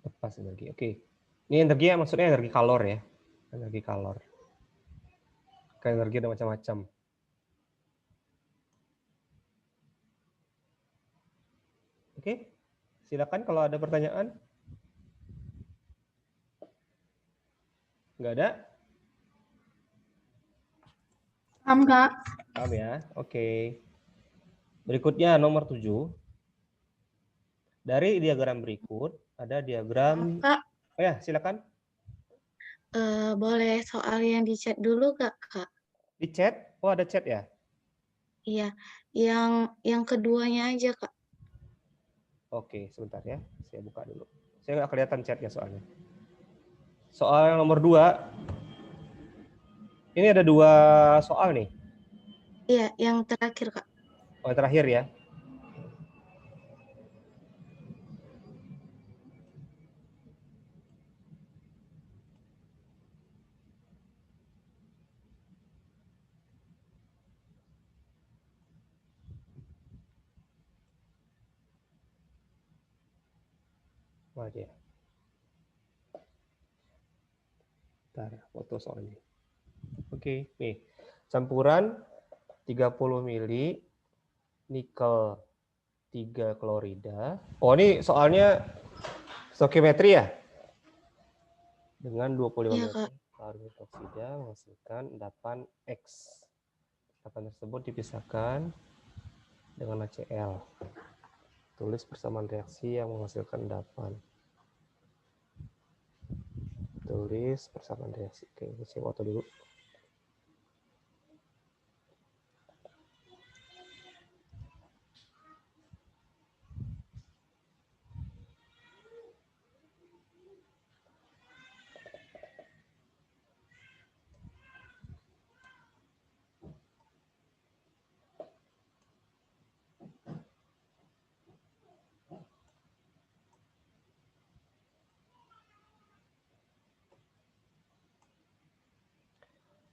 Lepas energi. Oke. Ini energi maksudnya energi kalor ya. Energi kalor. Kayak energi ada macam-macam. Oke. Silakan kalau ada pertanyaan. Nggak ada? Paham, Kak? Paham ya? Oke. Berikutnya nomor 7. Dari diagram berikut ada diagram. Kak, Oh ya, silakan. boleh soal yang di chat dulu, Kak? Di chat? Oh, ada chat ya? Iya, yang keduanya aja, Kak. Oke, sebentar ya. Saya buka dulu. Saya nggak kelihatan chatnya soalnya. Soal yang nomor 2. Ini ada 2 soal nih. Iya, yang terakhir, Kak. Oh, yang terakhir ya. Mana dia? Bentar, foto soal ini. Oke, nih. Campuran 30 mili nikel 3 klorida. Oh, ini soalnya stoichiometri ya? Dengan 25 Iya, mili Kak. karbon dioksida menghasilkan endapan X. Endapan tersebut dipisahkan dengan HCl. Tulis persamaan reaksi yang menghasilkan endapan. Tulis persamaan reaksi. Oke, ini saya foto dulu.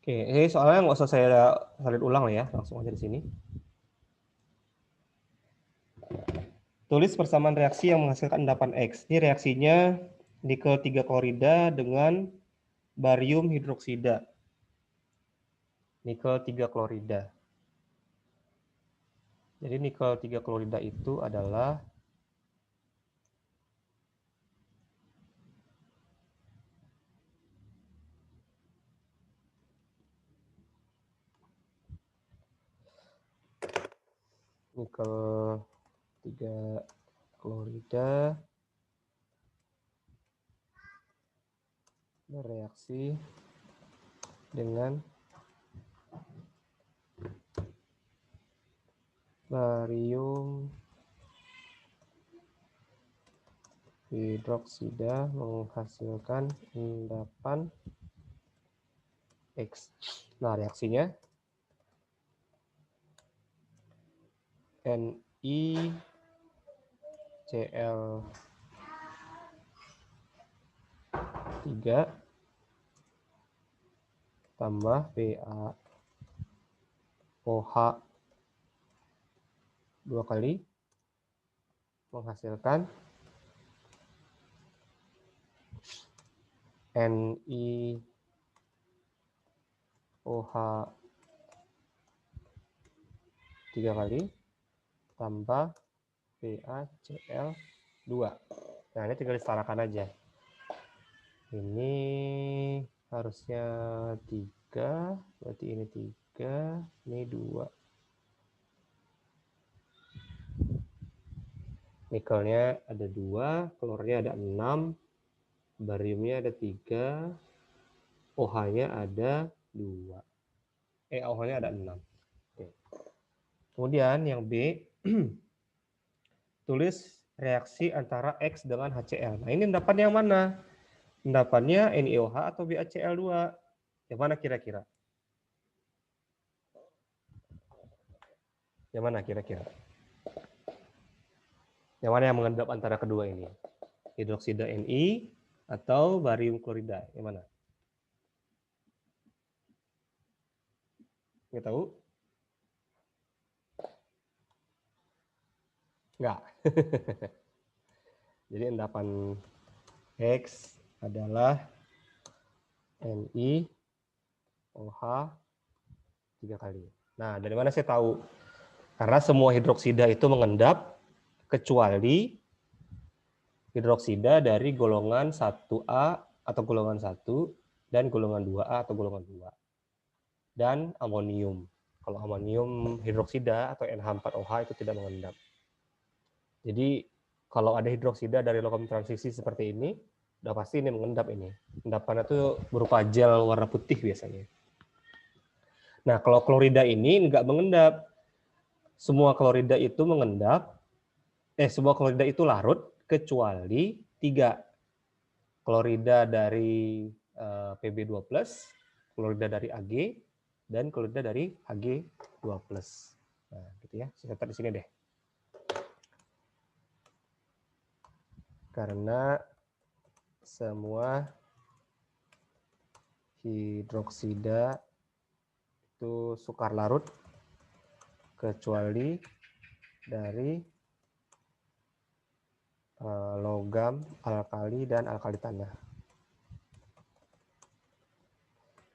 Oke, ini soalnya nggak usah saya salin ulang ya, langsung aja di sini. Tulis persamaan reaksi yang menghasilkan endapan X. Ini reaksinya nikel 3 klorida dengan barium hidroksida. Nikel 3 klorida. Jadi nikel 3 klorida itu adalah nikel 3 klorida bereaksi dengan barium hidroksida menghasilkan endapan X. Nah, reaksinya NiCl3 tambah PaOH 2 kali menghasilkan NiOH 3 kali tambah PaCl2. Nah, ini tinggal disetarakan aja. Ini harusnya 3, berarti ini 3, ini 2. Nikelnya ada 2, klornya ada 6, bariumnya ada 3, OH-nya ada 2. OH-nya ada 6. Oke. Kemudian yang B, tulis reaksi antara X dengan HCl. Nah, ini endapan yang mana? Endapannya NiOH atau BaCl2? Yang mana kira-kira? Yang mana kira-kira? Yang mana yang mengendap antara kedua ini? Hidroksida Ni atau barium klorida? Yang mana? Nggak tahu? Nggak. Jadi endapan X adalah NiOH 3 kali. Nah, dari mana saya tahu? Karena semua hidroksida itu mengendap kecuali hidroksida dari golongan 1A atau golongan 1 dan golongan 2A atau golongan 2. Dan amonium. Kalau amonium hidroksida atau NH4OH itu tidak mengendap. Jadi kalau ada hidroksida dari logam transisi seperti ini, udah pasti ini mengendap ini. Endapannya itu berupa gel warna putih biasanya. Nah, kalau klorida ini nggak mengendap. Semua klorida itu mengendap, semua klorida itu larut kecuali 3. Klorida dari Pb2+, klorida dari Ag, dan klorida dari Hg2+. Nah, gitu ya. Saya catat di sini deh. Karena semua hidroksida itu sukar larut kecuali dari logam alkali dan alkali tanah.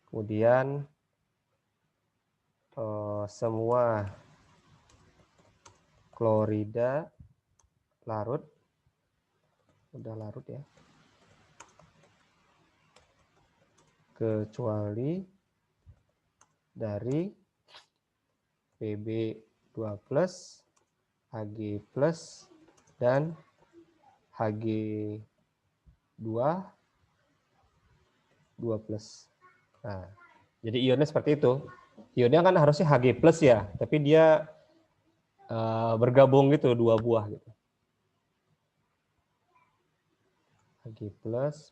Kemudian semua klorida larut, udah larut ya, kecuali dari Pb2+, Hg+, dan Hg2+. Nah, jadi ionnya seperti itu. Ionnya kan harusnya Hg+ ya, tapi dia bergabung gitu, 2 buah gitu. Hg+,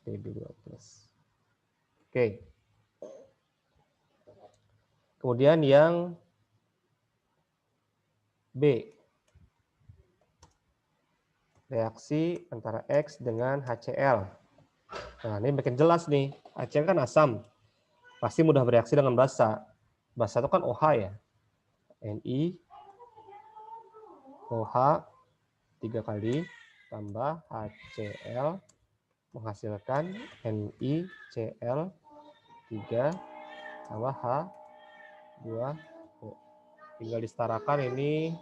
Pb2+. Oke. Kemudian yang B. Reaksi antara X dengan HCl. Nah, ini makin jelas nih. HCl kan asam. Pasti mudah bereaksi dengan basa. Basa itu kan OH ya. Ni OH 3 kali tambah HCl menghasilkan NiCl 3 tambah H2O. Tinggal disetarakan ini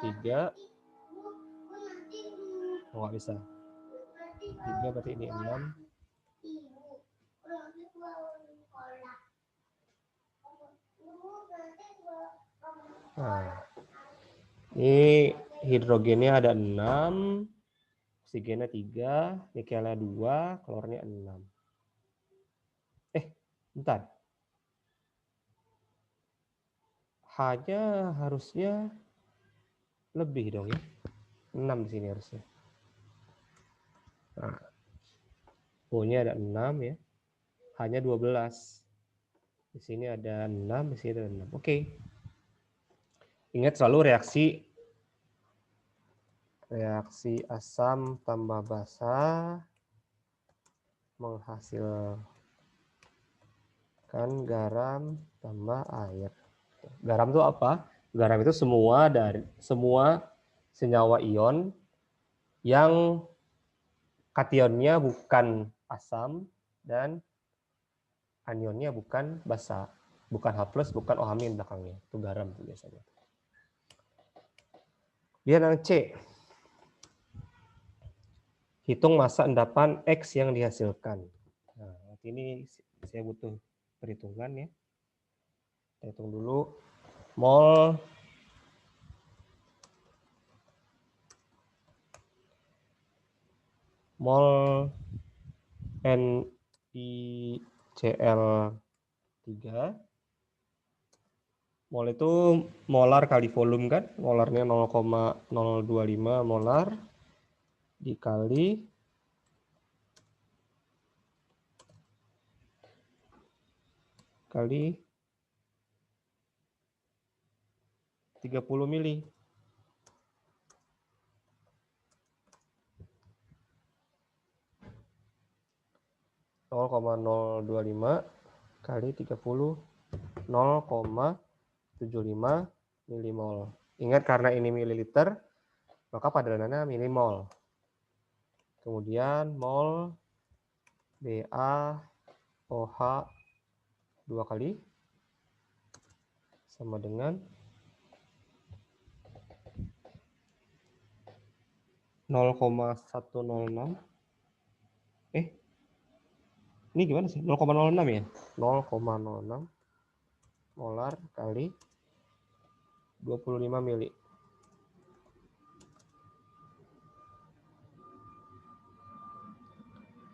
3. Oh, nggak bisa. 3 berarti ini 6. Nah, ini hidrogennya ada 6, oksigennya 3, nikelnya 2, klornya 6. Bentar. H-nya harusnya lebih dong ya. 6 di sini harusnya. Nah, O-nya ada 6 ya. H-nya 12. Di sini ada 6, di sini ada 6. Oke. Ingat selalu reaksi asam tambah basa menghasilkan garam tambah air. Garam itu apa? Garam itu semua senyawa ion yang kationnya bukan asam dan anionnya bukan basa, bukan H+, bukan OH- belakangnya. Itu garam biasanya. Dia yang C. Hitung massa endapan X yang dihasilkan. Nah, ini saya butuh perhitungan ya. Kita hitung dulu. Mol NiCl3. Mol itu molar kali volume kan? Molarnya 0,025 molar dikali kali 30 mili. Nol koma 025 kali 30 0,75 milimol. Ingat karena ini mililiter, maka padanannya milimol. Kemudian mol BaOH 2 kali sama dengan 0,106. Ini gimana sih? 0,06 ya? 0,06 molar kali 25 mili.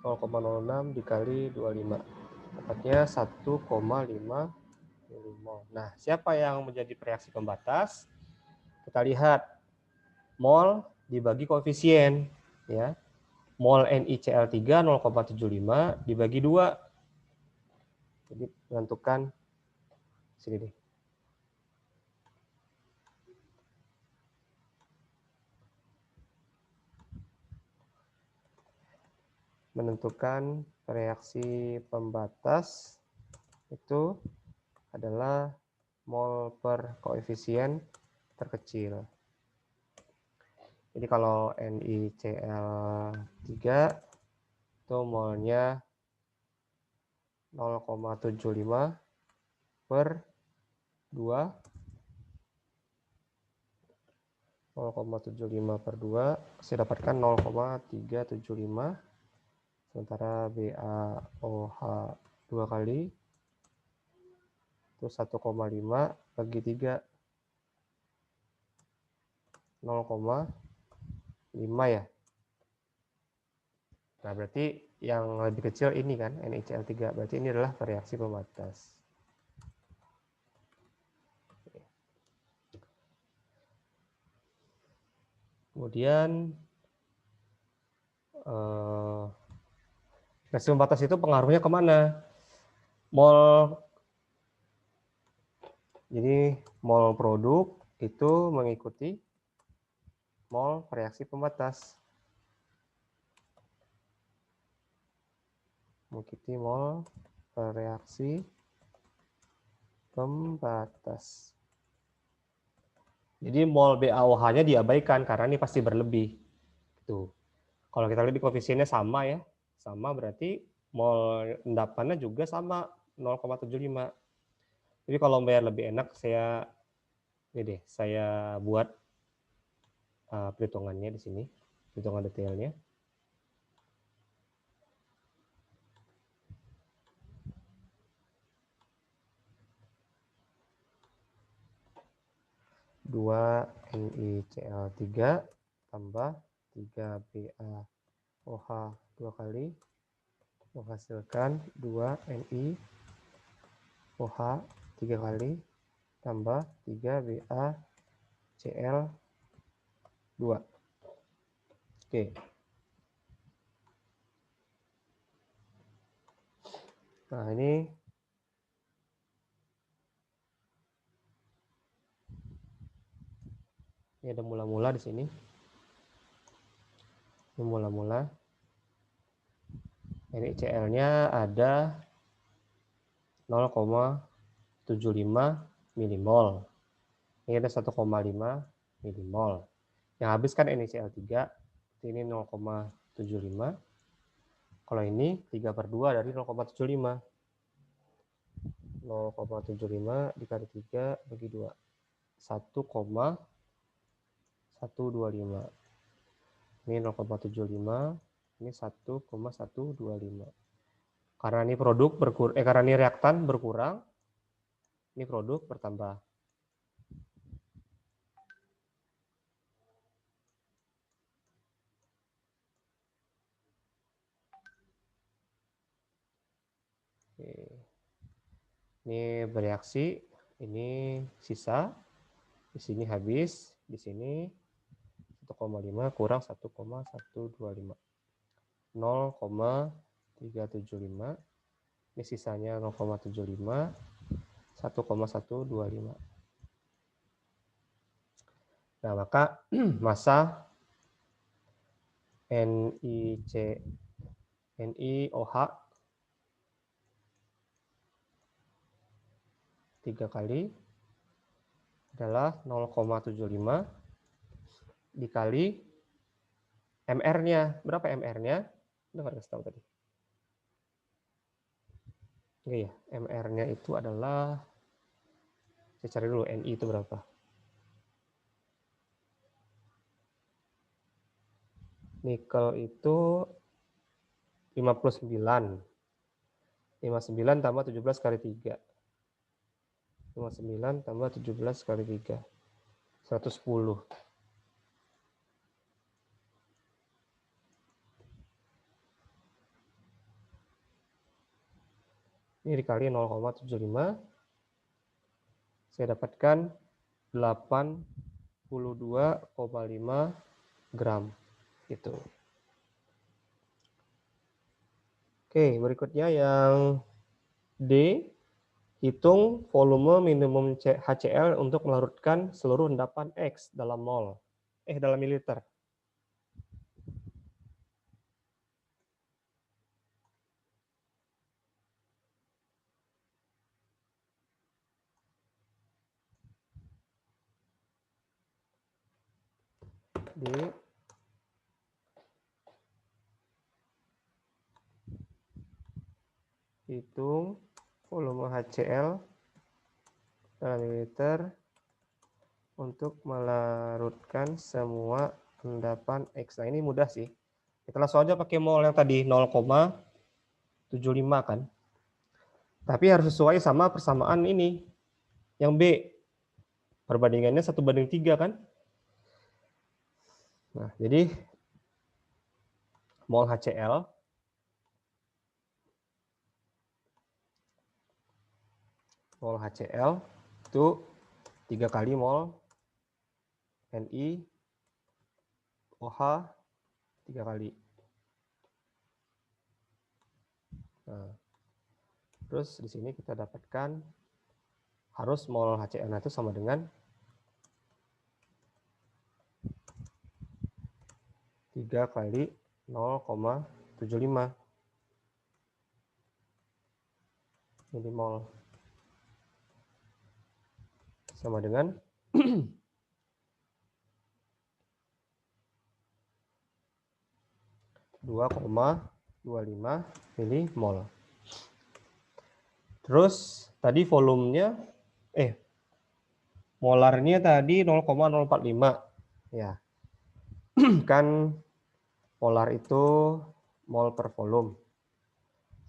0,06 dikali 25. Dapatnya 1,5 milimol. Nah, siapa yang menjadi reaksi pembatas? Kita lihat mol dibagi koefisien ya. Mol NiCl3 0,75 dibagi 2. Jadi menentukan sini deh. Menentukan reaksi pembatas itu adalah mol per koefisien terkecil. Jadi kalau NiCl3 itu molnya 0,75 per 2. 0,75 per 2 saya dapatkan 0,375. Sementara BaOH 2 kali itu 1,5 bagi 3. 0,5 ya. Nah, berarti yang lebih kecil ini kan, NiCl3. Berarti ini adalah reaksi pembatas. Kemudian reaksi pembatas itu pengaruhnya kemana? Jadi mol produk itu mengikuti mol reaksi pembatas. Mengikuti mol reaksi pembatas. Jadi mol BaOH-nya diabaikan karena ini pasti berlebih. Tuh. Kalau kita lihat di koefisiennya sama ya. Sama berarti mol endapannya juga sama 0,75. Jadi kalau biar lebih enak saya buat perhitungannya di sini, perhitungan detailnya. 2 NiCl3 tambah 3 BaOH 2 kali menghasilkan 2 NiOH 3 kali tambah 3 BaCl2. Oke. Nah, ini ada mula-mula di sini. Ini mula-mula. NiCl-nya ada 0,75 milimol. Ini ada 1,5 milimol. Yang habis kan NiCl3, ini 0,75. Kalau ini 3/2 dari 0,75. 0,75 dikali 3 bagi 2. 1,125. Ini 0,75, ini 1,125. Karena ini produk karena ini reaktan berkurang, ini produk bertambah. Oke. Ini bereaksi, ini sisa, di sini habis, di sini 1,5 kurang 1,125. 0,375. Ini sisanya 0,75, 1,125. Nah, maka massa NiOH 3 kali adalah 0,75 dikali MR-nya. Berapa MR-nya? Udah nggak kasih tahu tadi. Enggak ya, MR-nya itu adalah, saya cari dulu Ni itu berapa. Nikel itu 59. 59 tambah 17 kali 3. 59 tambah 17 kali 3. 110. Ini dikali 0,75. Saya dapatkan 82,5 gram. Itu. Oke, berikutnya yang D. Hitung volume minimum HCl untuk melarutkan seluruh endapan X dalam mol. Dalam mililiter. D. Hitung volume HCl dalam mililiter untuk melarutkan semua endapan X. Nah, ini mudah sih. Kita langsung aja pakai mol yang tadi 0,75 kan. Tapi harus sesuai sama persamaan ini. Yang B. Perbandingannya 1:3 kan. Nah, jadi mol HCl itu 3 kali mol NiOH 3 kali. Nah, terus di sini kita dapatkan harus mol HCl itu sama dengan 3 kali 0,75 milimol. Sama dengan 2,25 milimol. Terus tadi volumenya molarnya tadi 0,045 ya. Kan molar itu mol per volume.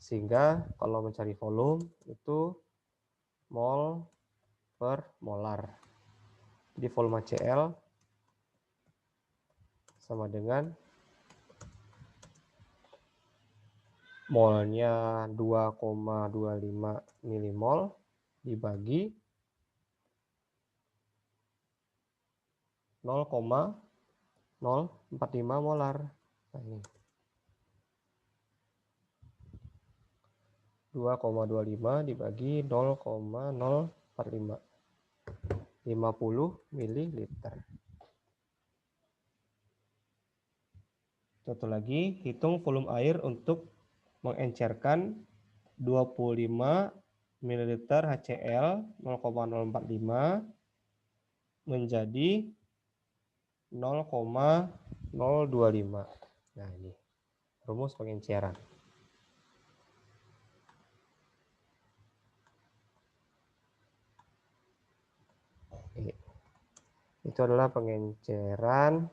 Sehingga kalau mencari volume itu mol per molar. Jadi volume HCl sama dengan molnya 2,25 milimol dibagi 0,045 molar. Nah, ini 2,25 dibagi 0,045. 50 mililiter. Contoh lagi, hitung volume air untuk mengencerkan 25 ml HCl 0,045 menjadi 0,025. Nah, ini rumus pengenceran. Itu adalah pengenceran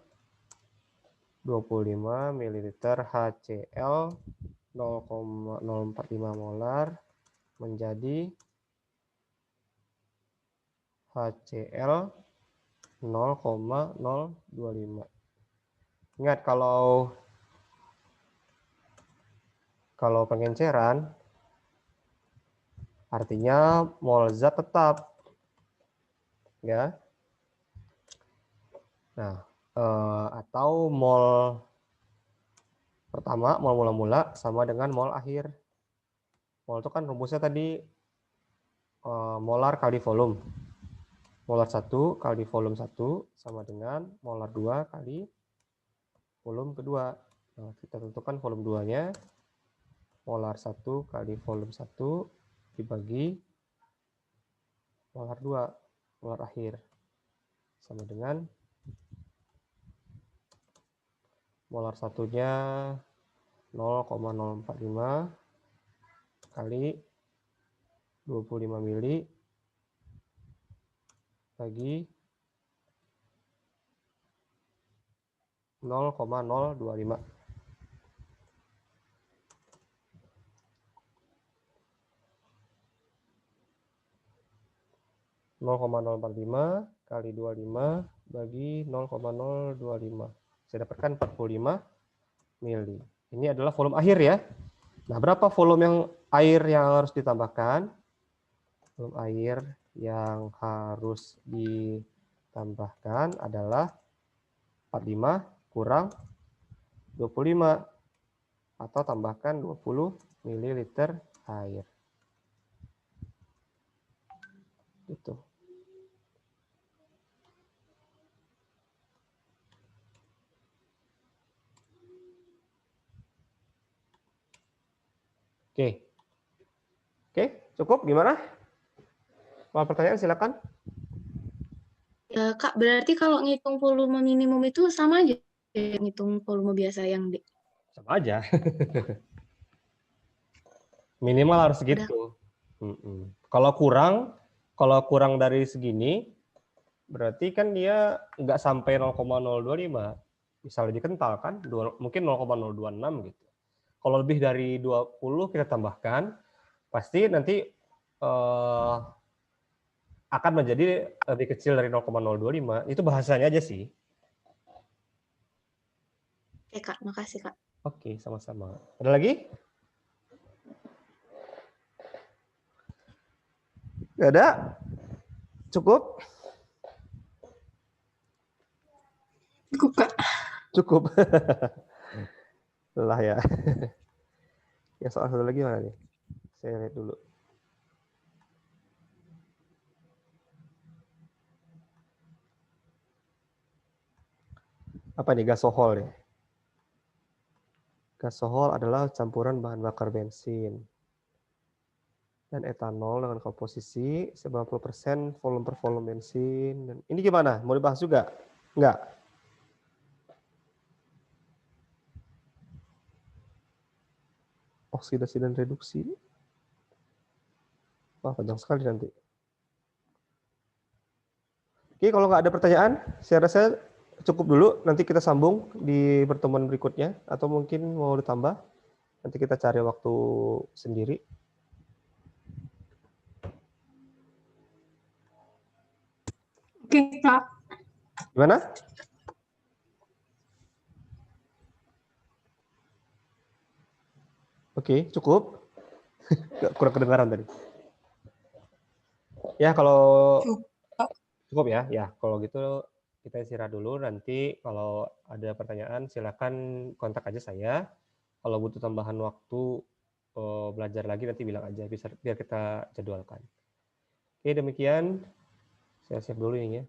25 ml HCl 0,045 molar menjadi HCl 0,025. Ingat kalau pengenceran artinya mol zat tetap, ya. Nah, atau mol pertama, mol mula-mula sama dengan mol akhir. Mol itu kan rumusnya tadi molar kali volume. Molar 1 kali volume 1 sama dengan molar 2 kali volume kedua. Nah, kita tentukan volume 2-nya. Molar 1 kali volume 1 dibagi molar 2, molar akhir. Sama dengan molar satunya 0,045 kali 25 mili bagi 0,025. kali 25 bagi 0,025. Saya dapatkan 45 mili. Ini adalah volume akhir ya. Nah, berapa volume yang air yang harus ditambahkan? Volume air yang harus ditambahkan adalah 45 kurang 25 atau tambahkan 20 ml air. Itu. Oke, cukup gimana? Kalau pertanyaan silakan. Ya, Kak, berarti kalau ngitung volume minimum itu sama aja ya, ngitung volume biasa yang di... Sama aja. Minimal harus Udah. segitu. Kalau kurang dari segini, berarti kan dia nggak sampai 0,025. Bisa lebih kental kan? Mungkin 0,026 gitu. Kalau lebih dari 20 kita tambahkan, pasti nanti akan menjadi lebih kecil dari 0,025. Itu bahasanya aja sih. Oke, Kak. Makasih, Kak. Oke, sama-sama. Ada lagi? Nggak ada? Cukup? Cukup, Kak. Cukup. Lelah ya. Ya, soal satu lagi mana nih? Saya lihat dulu. Apa nih gasohol ya? Gasohol adalah campuran bahan bakar bensin dan etanol dengan komposisi 90% volume per volume bensin. Dan ini gimana? Mau dibahas juga? Enggak? Oksidasi dan reduksi. Wah, panjang sekali nanti. Oke, kalau nggak ada pertanyaan, saya rasa cukup dulu. Nanti kita sambung di pertemuan berikutnya. Atau mungkin mau ditambah. Nanti kita cari waktu sendiri. Oke, Kak. Gimana? Oke, cukup. Kurang kedengaran tadi. Ya, kalau cukup ya. Ya, kalau gitu kita istirahat dulu. Nanti kalau ada pertanyaan silakan kontak aja saya. Kalau butuh tambahan waktu belajar lagi nanti bilang aja biar kita jadwalkan. Oke, demikian. Saya save dulu ini ya.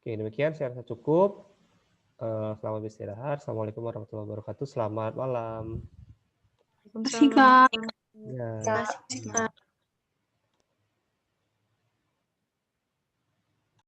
Oke, demikian saya rasa cukup. Selamat beristirahat. Assalamualaikum warahmatullahi wabarakatuh. Selamat malam. Terima kasih, Kak. Ya. Terima kasih, Kak.